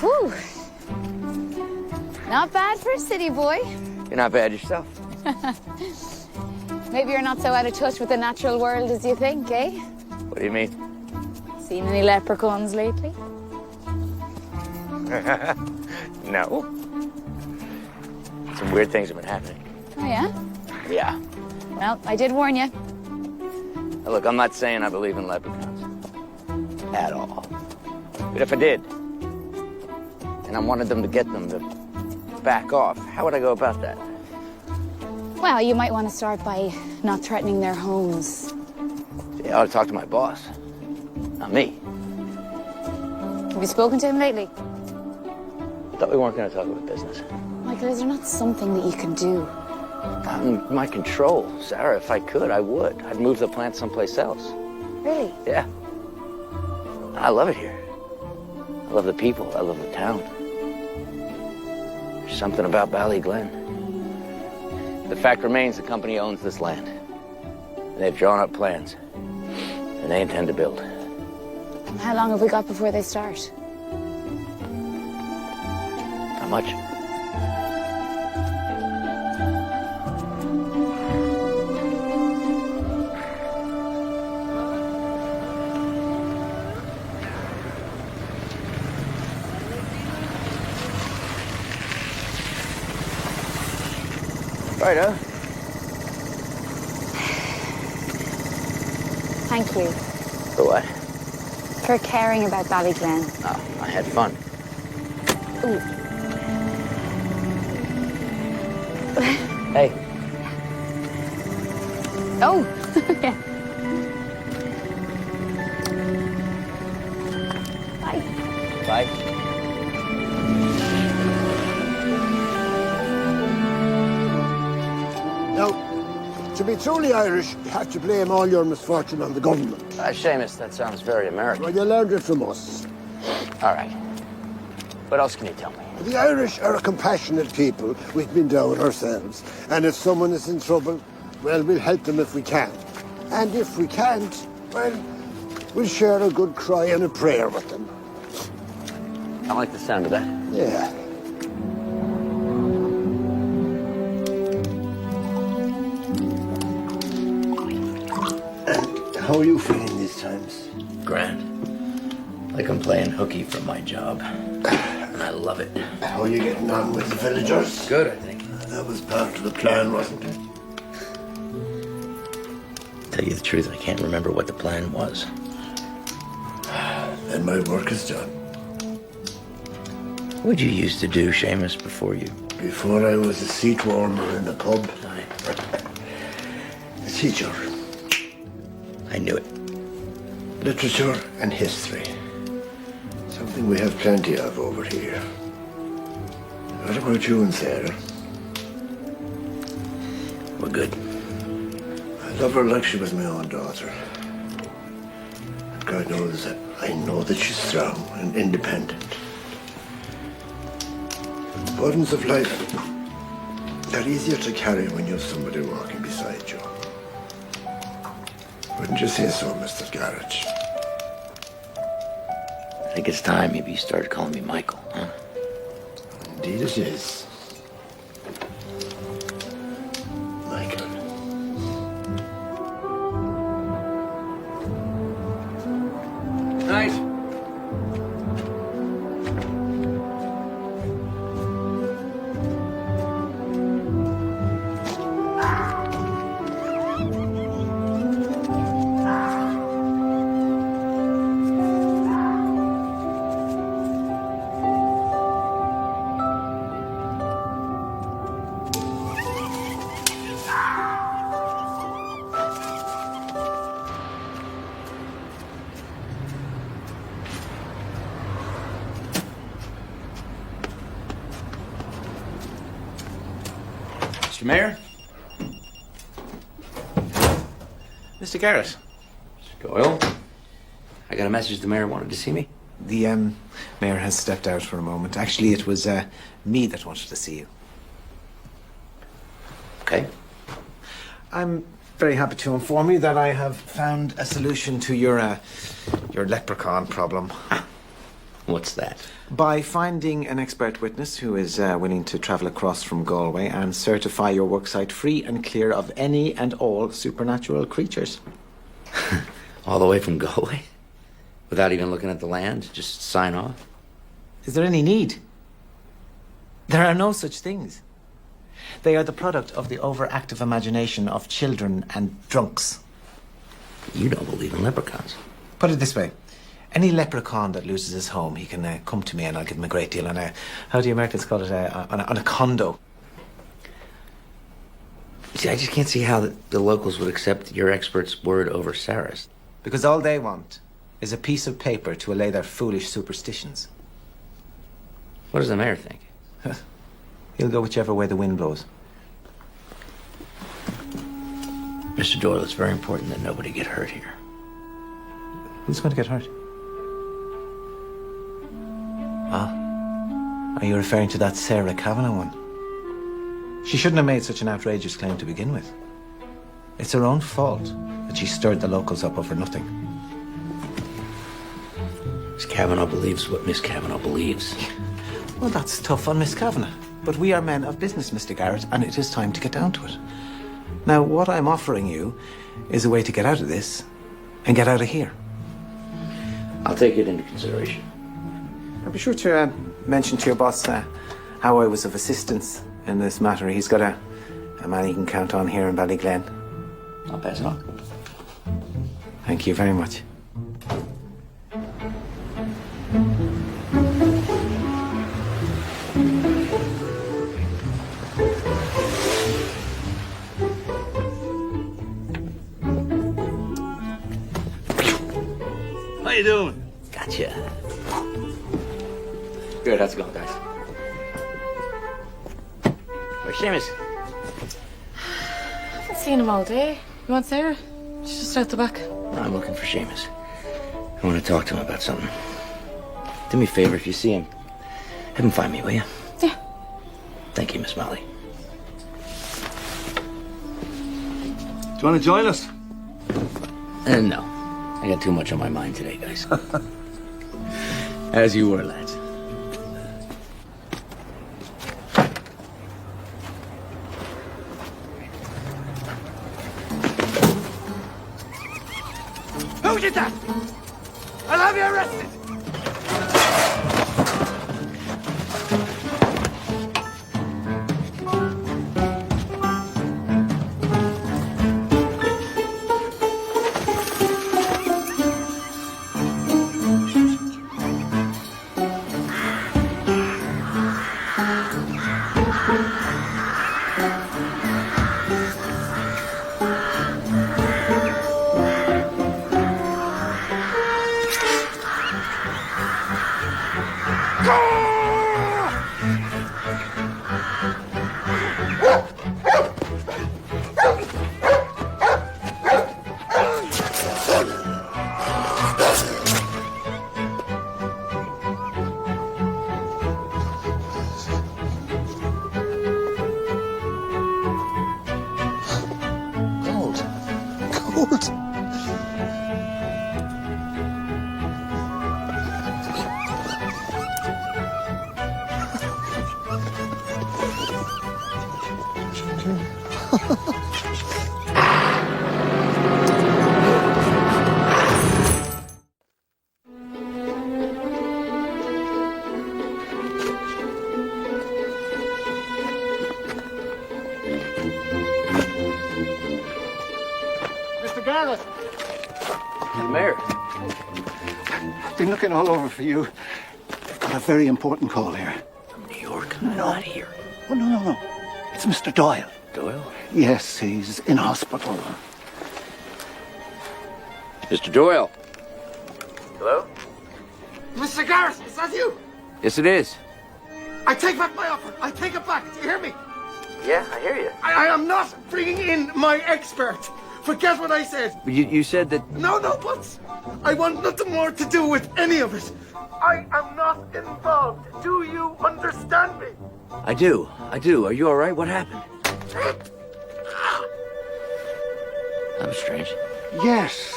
Whew. Not bad for a city boy. You're not bad yourself. Maybe you're not so out of touch with the natural world as you think, eh? What do you mean? Seen any leprechauns lately? No. Some weird things have been happening. Oh, yeah? Yeah. Well, I did warn you. Now, look, I'm not saying I believe in leprechauns. At all. But if I did, and I wanted them to get them to back off, how would I go about that? Well, you might want to start by not threatening their homes. See, I ought to talk to my boss. Not me. Have you spoken to him lately? I thought we weren't going to talk about business. Michael, is there not something that you can do? Not in my control, Sarah. If I could, I would. I'd move the plant someplace else. Really? Yeah. I love it here. I love the people. I love the town. There's something about Ballyglen. The fact remains the company owns this land. And they've drawn up plans. And they intend to build. How long have we got before they start? Not much. Righto. Thank you. For what? For caring about Ballyglen. Oh, I had fun. Ooh. Hey. Oh, yeah. Bye. Bye. Now, to be truly Irish, you have to blame all your misfortune on the government. Seamus, that sounds very American. Well, you learned it from us. All right. What else can you tell me? The Irish are a compassionate people. We've been down ourselves. And if someone is in trouble, well, we'll help them if we can. And if we can't, well, we'll share a good cry and a prayer with them. I like the sound of that. Yeah. And how are you feeling these times? Grand. Like I'm playing hooky from my job. And I love it. How are you getting on with the villagers? Good, I think. That was part of the plan, wasn't it? Tell you the truth, I can't remember what the plan was. Then my work is done. What'd you used to do, Seamus, before you? Before I was a seat warmer in a pub. A teacher. I knew it. Literature and history. Something we have plenty of over here. What about you and Sarah? We're good. I love her like she was my own daughter. And God knows that I know that she's strong and independent. The burdens of life are easier to carry when you have somebody walking beside you. Wouldn't you say so, Mr. Garrett? I think it's time maybe you started calling me Michael, huh? Indeed it is. Michael. Night. Mr. Mayor? Mr. Garrett. Doyle? I got a message the mayor wanted to see me. The mayor has stepped out for a moment. Actually, it was me that wanted to see you. Okay. I'm very happy to inform you that I have found a solution to your leprechaun problem. What's that? By finding an expert witness who is willing to travel across from Galway and certify your worksite free and clear of any and all supernatural creatures. All the way from Galway? Without even looking at the land? Just sign off? Is there any need? There are no such things. They are the product of the overactive imagination of children and drunks. You don't believe in leprechauns. Put it this way. Any leprechaun that loses his home, he can come to me and I'll give him a great deal on a, how do the Americans call it, on a condo. See, I just can't see how the locals would accept your expert's word over Sarah's. Because all they want is a piece of paper to allay their foolish superstitions. What does the mayor think? He'll go whichever way the wind blows. Mr. Doyle, it's very important that nobody get hurt here. Who's going to get hurt? Ah, are you referring to that Sarah Kavanagh one? She shouldn't have made such an outrageous claim to begin with. It's her own fault that she stirred the locals up over nothing. Miss Kavanagh believes what Miss Kavanagh believes. Well, that's tough on Miss Kavanagh. But we are men of business, Mr. Garrett, and it is time to get down to it. Now, what I'm offering you is a way to get out of this and get out of here. I'll take it into consideration. I'll be sure to mention to your boss how I was of assistance in this matter. He's got a man he can count on here in Ballyglen. I'll pass it on. Thank you very much. How you doing? Gotcha. Good, how's it going, guys? Where's Seamus? I haven't seen him all day. You want Sarah? She's just out the back. I'm looking for Seamus. I want to talk to him about something. Do me a favor, if you see him, have him find me, will you? Yeah. Thank you, Miss Molly. Do you want to join us? No. I got too much on my mind today, guys. As you were, lads. Who did that? I'll have you arrested! Gold. Mr. Garrett! The mayor. I've been looking all over for you. I've got a very important call here. From New York? Not here. Oh, no. It's Mr. Doyle. Doyle? Yes, he's in hospital. Mr. Doyle. Hello? Mr. Garrett, is that you? Yes, it is. I take back my offer. I take it back. Do you hear me? Yeah, I hear you. I am not bringing in my expert Forget what I said. You said that... No buts. I want nothing more to do with any of it. I am not involved. Do you understand me? I do. Are you all right? What happened? That was strange. Yes.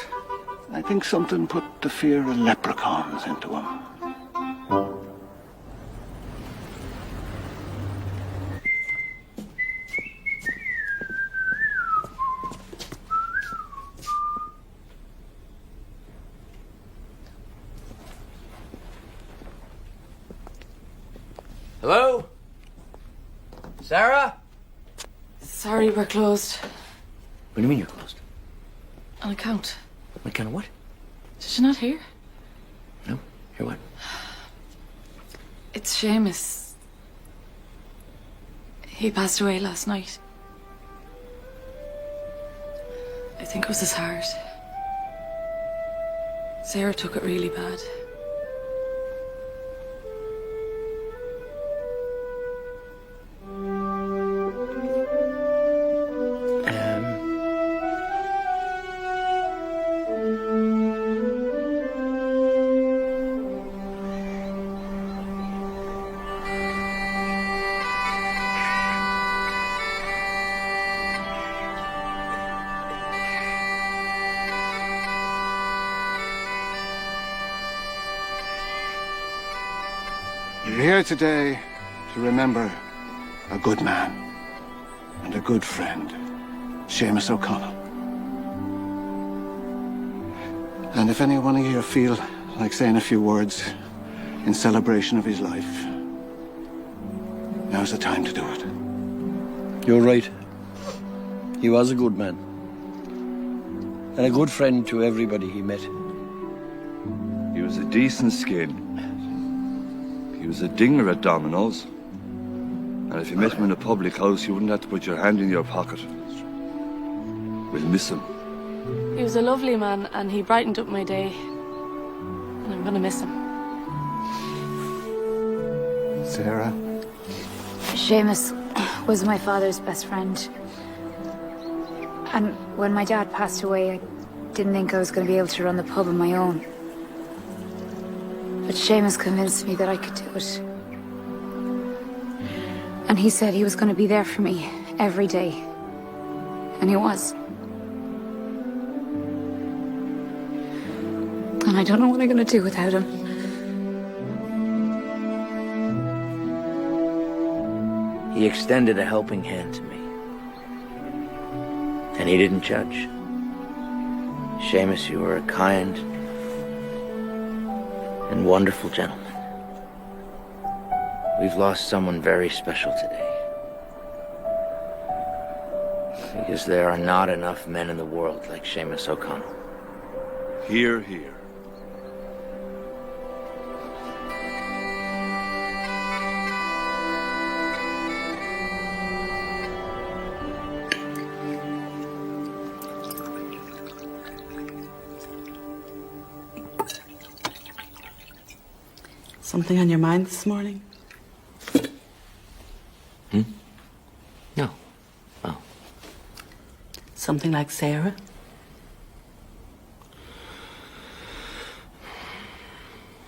I think something put the fear of leprechauns into him. Hello? Sarah? Sorry, we're closed. What do you mean you're closed? On account. What kind of what? Did you not hear? No? Hear what? It's Seamus. He passed away last night. I think it was his heart. Sarah took it really bad. You're here today to remember a good man and a good friend, Seamus O'Connell. And if any one of you feel like saying a few words in celebration of his life, now's the time to do it. You're right. He was a good man. And a good friend to everybody he met. He was a decent skin. He was a dinger at dominoes. And if you met him in a public house, you wouldn't have to put your hand in your pocket. We'll miss him. He was a lovely man and he brightened up my day. And I'm gonna miss him. Sarah? Seamus was my father's best friend. And when my dad passed away, I didn't think I was going to be able to run the pub on my own. But Seamus convinced me that I could do it. And he said he was going to be there for me every day. And he was. And I don't know what I'm going to do without him. He extended a helping hand to me. And he didn't judge. Seamus, you were a kind and wonderful gentleman. We've lost someone very special today. Because there are not enough men in the world like Seamus O'Connell. Hear, hear. Something on your mind this morning? No. Oh. Something like Sarah?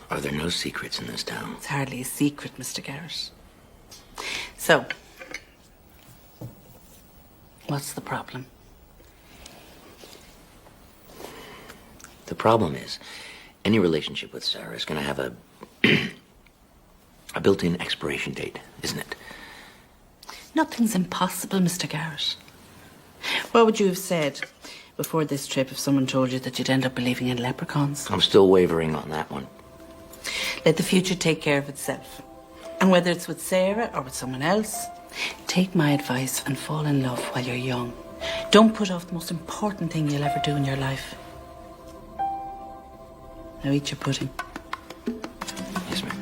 Are there no secrets in this town? It's hardly a secret, Mr. Garrett. So, what's the problem? The problem is, any relationship with Sarah is going to have a built-in expiration date, isn't it? Nothing's impossible, Mr. Garrett. What would you have said before this trip if someone told you that you'd end up believing in leprechauns? I'm still wavering on that one. Let the future take care of itself. And whether it's with Sarah or with someone else, take my advice and fall in love while you're young. Don't put off the most important thing you'll ever do in your life. Now eat your pudding. Yes, ma'am.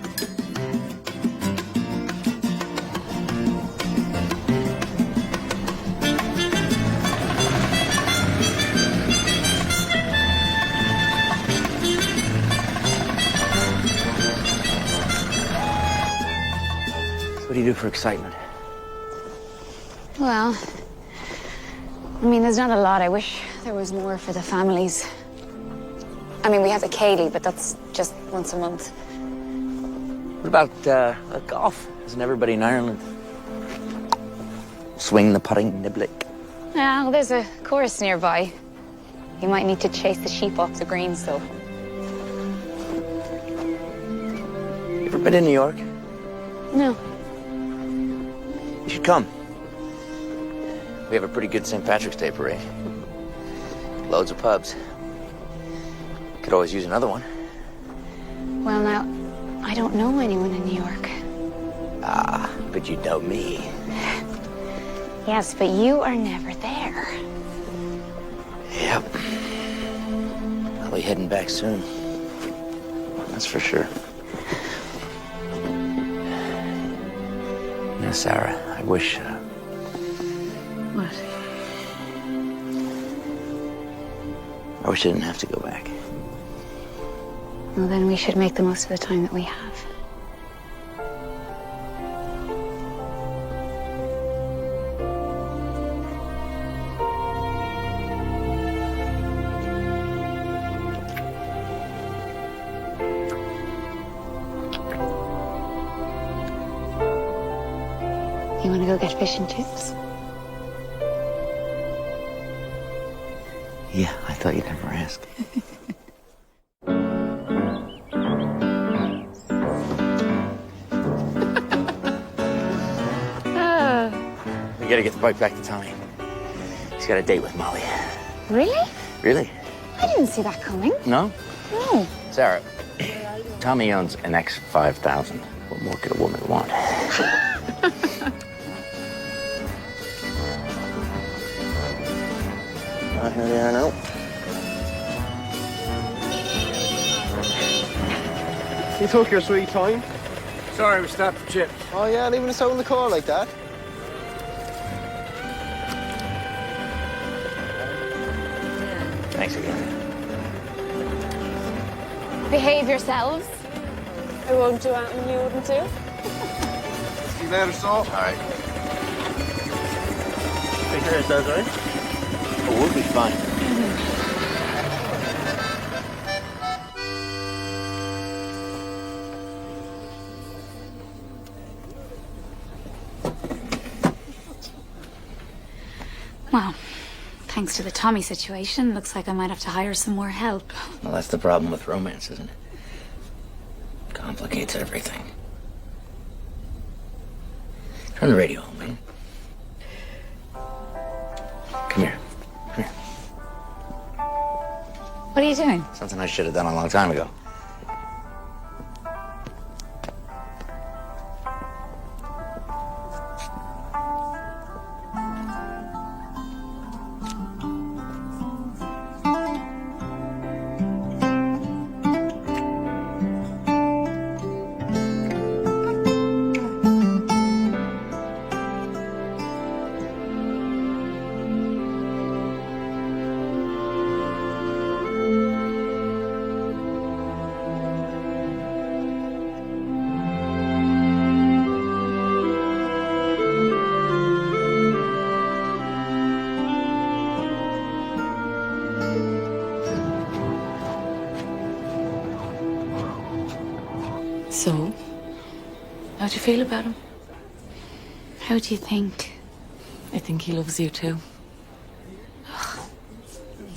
What do you do for excitement? Well, I mean, there's not a lot. I wish there was more for the families. I mean, we have the Kaylee, but that's just once a month. What about golf? Isn't everybody in Ireland? Swing the putting niblick. Well, there's a course nearby. You might need to chase the sheep off the greens, though. You ever been in New York? No. You should come. We have a pretty good St. Patrick's Day parade. Loads of pubs. Could always use another one. Well, now, I don't know anyone in New York. Ah, but you know me. Yes, but you are never there. Yep. I'll be heading back soon. That's for sure. Now, Sarah, I wish... What? I wish I didn't have to go back. Well, then we should make the most of the time that we have. You want to go get fish and chips? Yeah, I thought you'd never ask. We gotta get the bike back to Tommy. He's got a date with Molly. Really? Really? I didn't see that coming. No? No. Sarah, Tommy owns an X5000. What more could a woman want? Here they are now. You took your sweet time. Sorry, we stopped for chips. Oh yeah, leaving us out in the car like that. Thanks again. Behave yourselves. I won't do anything you wouldn't do. See you later, so. All right. Take care of yourselves, all right? Oh, we'll be fine. Well, thanks to the Tommy situation, looks like I might have to hire some more help. Well, that's the problem with romance, isn't it? Complicates everything. Turn the radio on, will you? Come here. Come here. What are you doing? Something I should have done a long time ago. So, how do you feel about him? How do you think? I think he loves you too.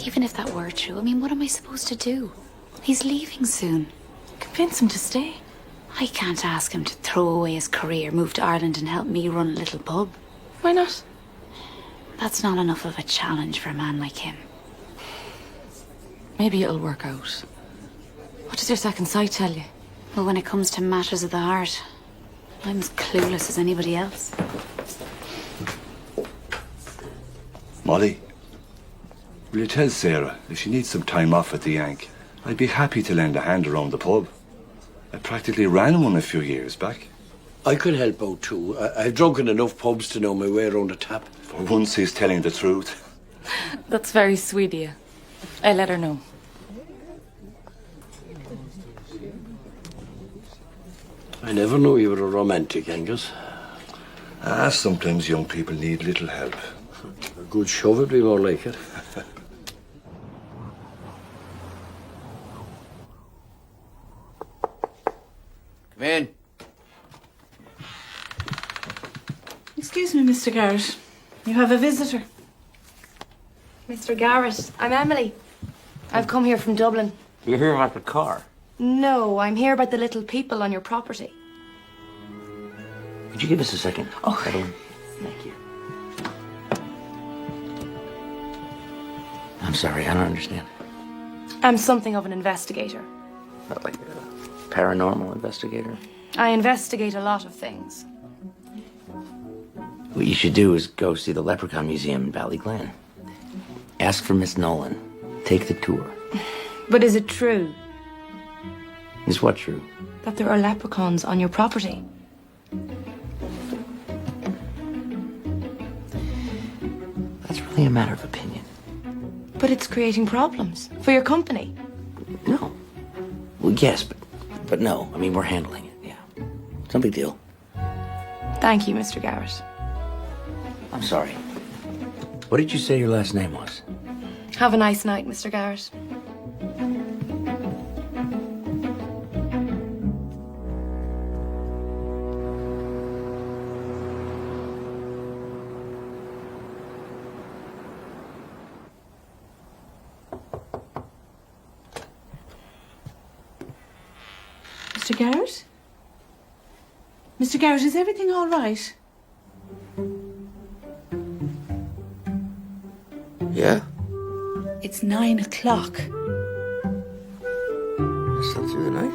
Even if that were true, I mean, what am I supposed to do? He's leaving soon. Convince him to stay. I can't ask him to throw away his career, move to Ireland and help me run a little pub. Why not? That's not enough of a challenge for a man like him. Maybe it'll work out. What does your second sight tell you? Well, when it comes to matters of the heart, I'm as clueless as anybody else. Molly, will you tell Sarah if she needs some time off at the Yank, I'd be happy to lend a hand around the pub. I practically ran one a few years back. I could help out too. I've drunk in enough pubs to know my way around a tap. For once he's telling the truth. That's very sweet of you. I'll let her know. I never knew you were a romantic, Angus. Sometimes young people need little help. good shove would be more like it. Come in. Excuse me, Mr. Garrett. You have a visitor. Mr. Garrett, I'm Emily. I've come here from Dublin. You're here about the car. No, I'm here about the little people on your property. Could you give us a second? Oh, Evelyn? Thank you. I'm sorry, I don't understand. I'm something of an investigator. Not like a paranormal investigator? I investigate a lot of things. What you should do is go see the Leprechaun Museum in Ballyglen. Ask for Miss Nolan. Take the tour. But is it true Is what true? that there are leprechauns on your property? That's really a matter of opinion. But it's creating problems for your company. No. Well, yes, but no. I mean, we're handling it, yeah. It's no big deal. Thank you, Mr. Garrett. I'm sorry. What did you say your last name was? Have a nice night, Mr. Garrett. Mr. Garrett? Mr. Garrett, is everything all right? Yeah? It's 9 o'clock. I slept through the night?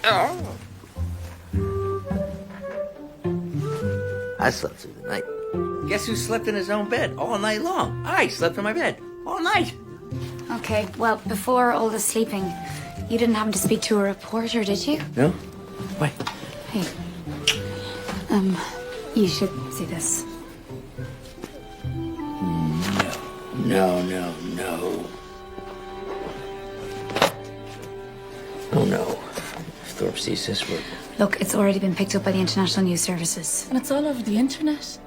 Oh. I slept through the night. Guess who slept in his own bed all night long? I slept in my bed all night. Okay, well, before all the sleeping, you didn't happen to speak to a reporter, did you? No? Why? Hey. You should see this. No. Oh no. If Thorpe sees this, we're... Look, it's already been picked up by the international news services. And it's all over the internet.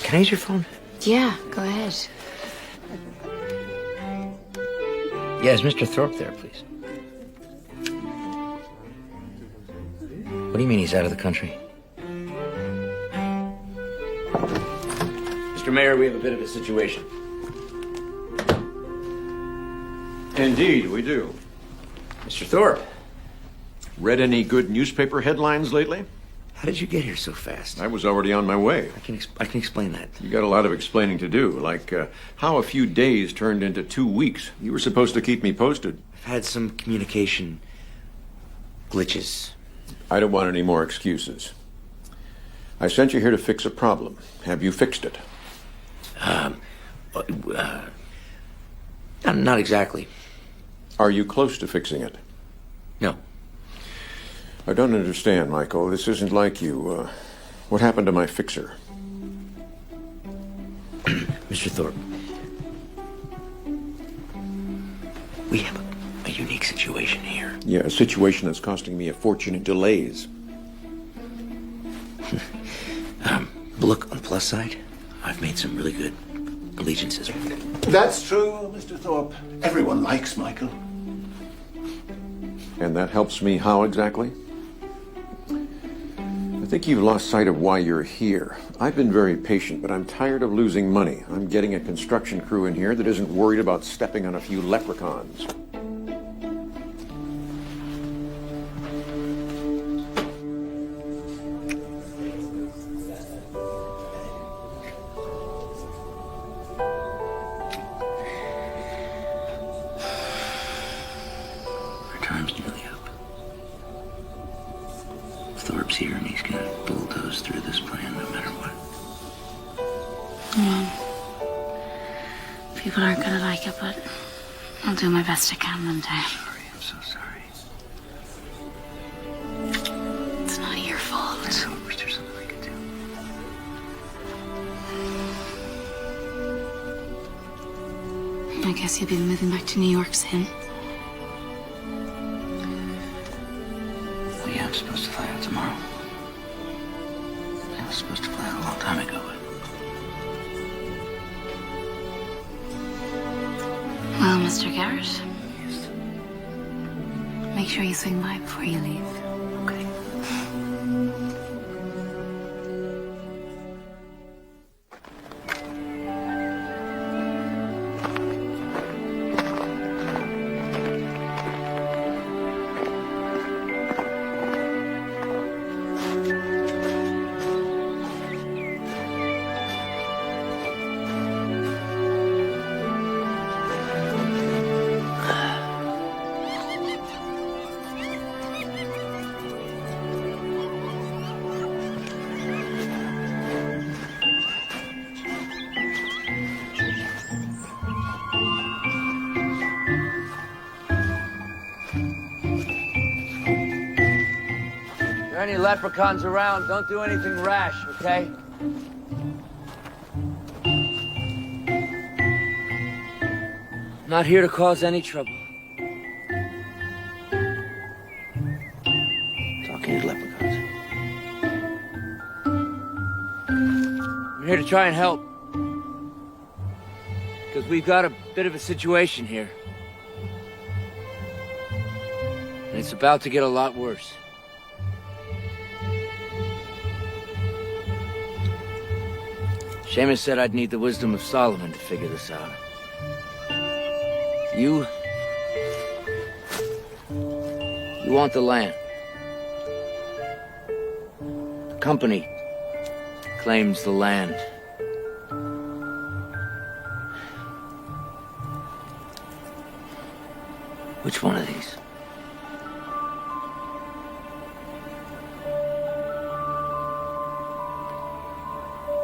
Can I use your phone? Yeah, go ahead. Yeah, is Mr. Thorpe there, please? What do you mean he's out of the country? Mr. Mayor, we have a bit of a situation. Indeed, we do. Mr. Thorpe. Read any good newspaper headlines lately? How did you get here so fast? I was already on my way. I can explain that. You got a lot of explaining to do, like how a few days turned into 2 weeks. You were supposed to keep me posted. I've had some communication glitches. I don't want any more excuses. I sent you here to fix a problem. Have you fixed it? Not exactly. Are you close to fixing it? No. I don't understand, Michael. This isn't like you. What happened to my fixer? Mr. Thorpe, we have a unique situation here. Yeah, a situation that's costing me a fortune in delays. Look, on the plus side, I've made some really good allegiances. That's true, Mr. Thorpe. Everyone likes Michael. And that helps me how exactly? I think you've lost sight of why you're here. I've been very patient, but I'm tired of losing money. I'm getting a construction crew in here that isn't worried about stepping on a few leprechauns. Our time's nearly up. Thorpe's here and he's gonna bulldoze through this plan no matter what. People aren't gonna like it, but I'll do my best to calm them down. Sorry, I'm so sorry. It's not your fault. I know, but there's something I can do. I guess you'll be moving back to New York soon. Well, yeah, I'm supposed to fly out tomorrow. was supposed to plan a long time ago. Well, Mr. Garrett, make sure you swing by before you leave. Okay. If there are any leprechauns around, don't do anything rash, okay? I'm not here to cause any trouble. Talking to leprechauns. I'm here to try and help. Because we've got a bit of a situation here. And it's about to get a lot worse. Seamus said I'd need the wisdom of Solomon to figure this out. You want the land. The company claims the land. Which one of these?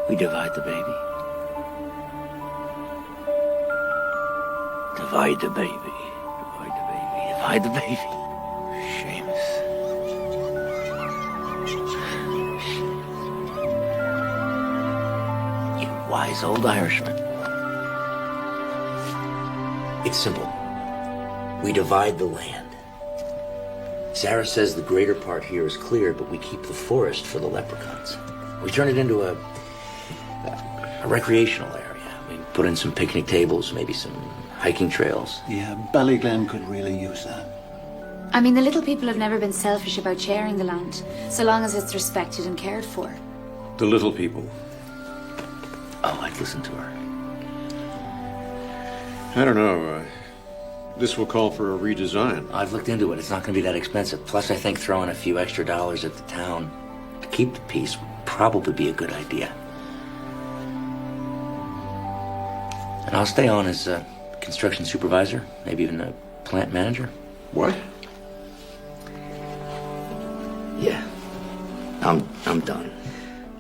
We divide the baby. Divide the baby. Divide the baby. Divide the baby. Seamus. You wise old Irishman. It's simple. We divide the land. Sarah says the greater part here is clear, but we keep the forest for the leprechauns. We turn it into a recreational area. We put in some picnic tables, maybe some hiking trails. Yeah, Ballyglen could really use that. I mean, the little people have never been selfish about sharing the land, so long as it's respected and cared for. The little people. Oh, I'd listen to her. I don't know. This will call for a redesign. I've looked into it. It's not going to be that expensive. Plus, I think throwing a few extra dollars at the town to keep the peace would probably be a good idea. And I'll stay on as a construction supervisor, maybe even a plant manager. What? Yeah. I'm done.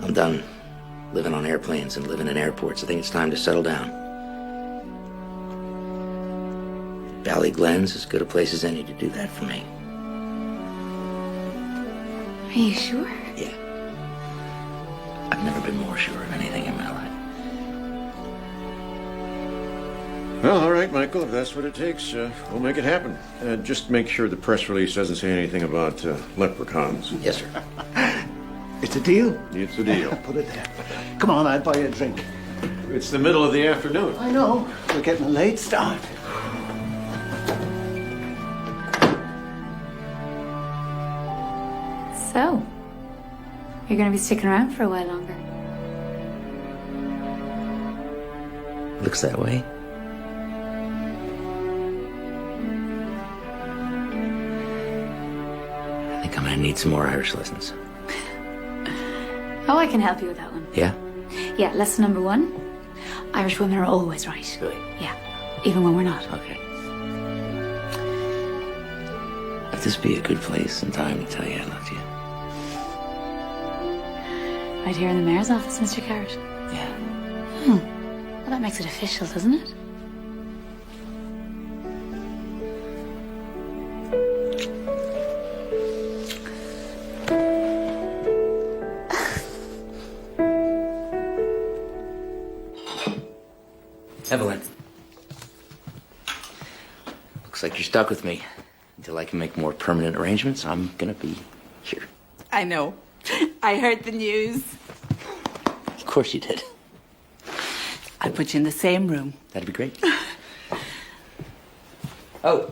I'm done living on airplanes and living in airports. I think it's time to settle down. Ballyglen's as good a place as any to do that for me. Are you sure? Yeah. I've never been more sure of anything in my life. Well, all right, Michael, if that's what it takes, we'll make it happen. Just make sure the press release doesn't say anything about leprechauns. Yes, sir. It's a deal? It's a deal. Put it there. Come on, I'll buy you a drink. It's the middle of the afternoon. I know. We're getting a late start. So, you're going to be sticking around for a while longer. Looks that way. I think I'm gonna need some more Irish lessons. Oh, I can help you with that one. Yeah? Yeah, lesson number 1. Irish women are always right. Really? Yeah, even when we're not. Okay. Let this be a good place and time to tell you I love you. Right here in the mayor's office, Mr. Garrett. Yeah. Well, that makes it official, doesn't it? Evelyn. Looks like you're stuck with me. Until I can make more permanent arrangements, I'm gonna be here. I know. I heard the news. course you did. I'll put you in the same room. That'd be great. Oh,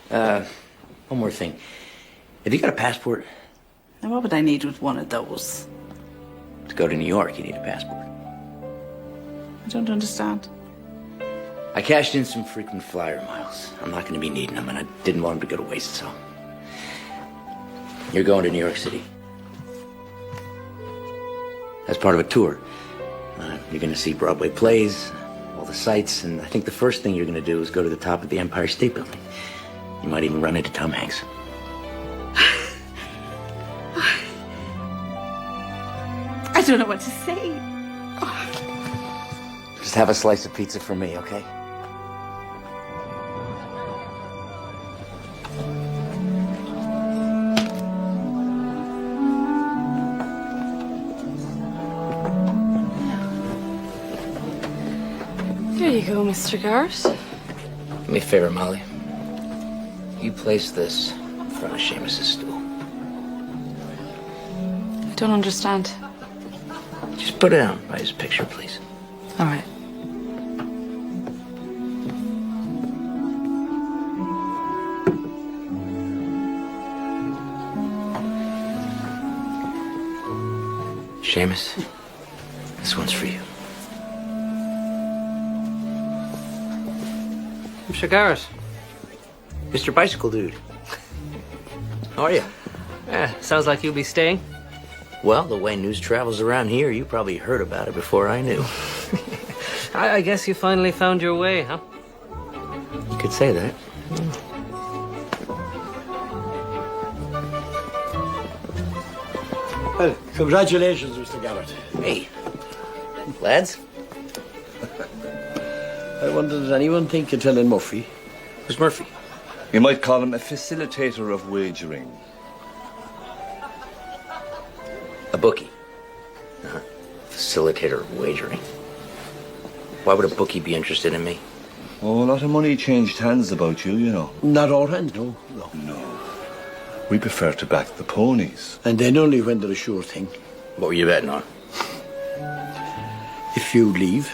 one more thing. Have you got a passport? Now, what would I need with one of those? To go to New York, you need a passport. I don't understand. I cashed in some frequent flyer miles. I'm not going to be needing them, and I didn't want them to go to waste, so... You're going to New York City. As part of a tour. You're going to see Broadway plays, all the sights, and I think the first thing you're going to do is go to the top of the Empire State Building. You might even run into Tom Hanks. I don't know what to say. Just have a slice of pizza for me, okay? Here you go, Mr. Garrett. Do me a favor, Molly. You place this in front of Seamus's stool. I don't understand. Just put it down by his picture, please. All right. Seamus, this one's for you. Mr. Garrett. Mr. Bicycle Dude. How are you? Sounds like you'll be staying. Well, the way news travels around here, you probably heard about it before I knew. I guess you finally found your way, huh? You could say that. Well, congratulations, Mr. Garrett. Hey, lads. I wonder, did anyone think of telling Murphy? Who's Murphy? You might call him a facilitator of wagering. A bookie. Facilitator of wagering. Why would a bookie be interested in me? Oh, a lot of money changed hands about you, you know. Not our hands, no. No. We prefer to back the ponies. And then only when they're a sure thing. What were you betting on? If you'd leave.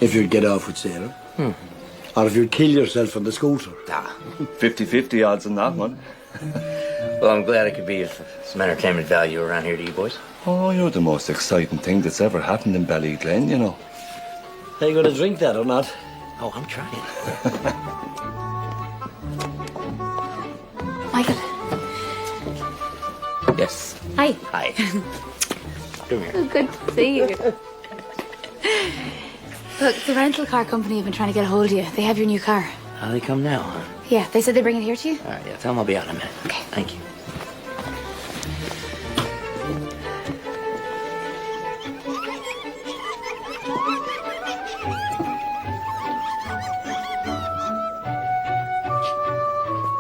If you'd get off with Sarah. Or if you'd kill yourself on the scooter. 50-50 odds on that one. Well, I'm glad I could be of some entertainment value around here to you boys. Oh, you're the most exciting thing that's ever happened in Ballyglen, you know. Are you going to drink that or not? Oh, I'm trying. Michael. Yes. Hi. Hi. Come here. Oh, good to see you. Look, the rental car company have been trying to get a hold of you. They have your new car. How they come now, huh? Yeah, they said they'd bring it here to you. All right, yeah, tell them I'll be out in a minute. Okay. Thank you.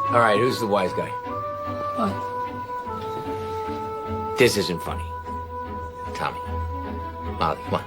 All right, who's the wise guy? What? This isn't funny. Tommy. Molly, come on.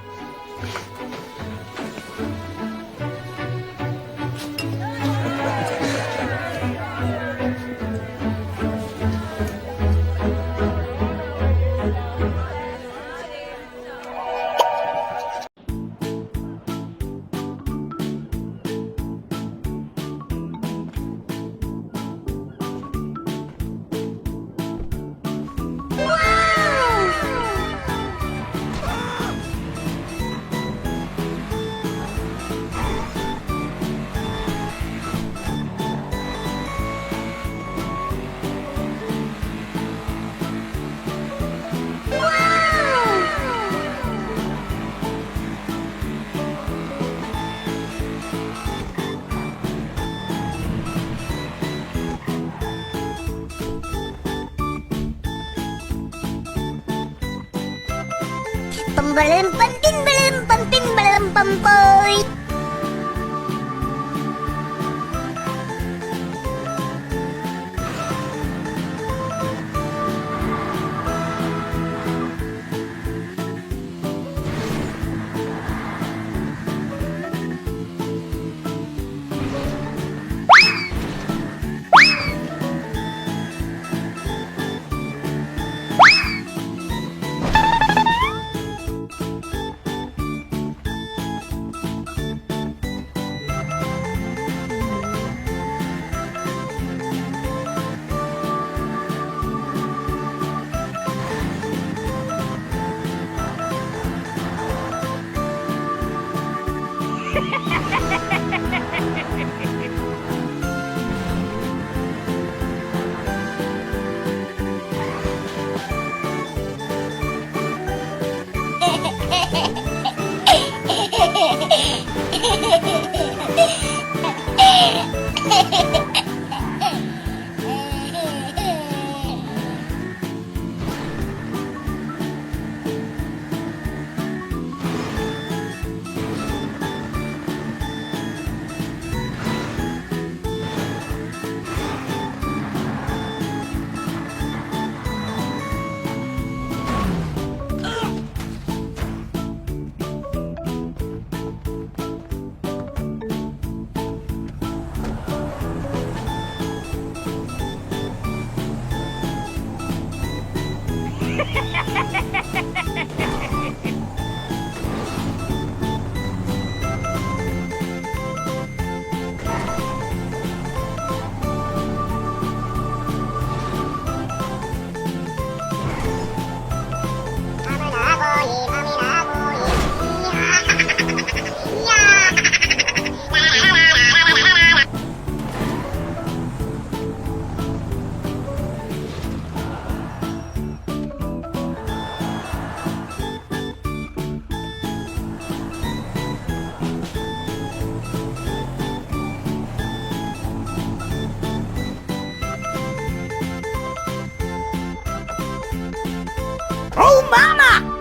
Oh, Mama!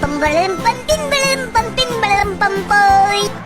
Bum bum bum bum bum bum bum bum bum bum.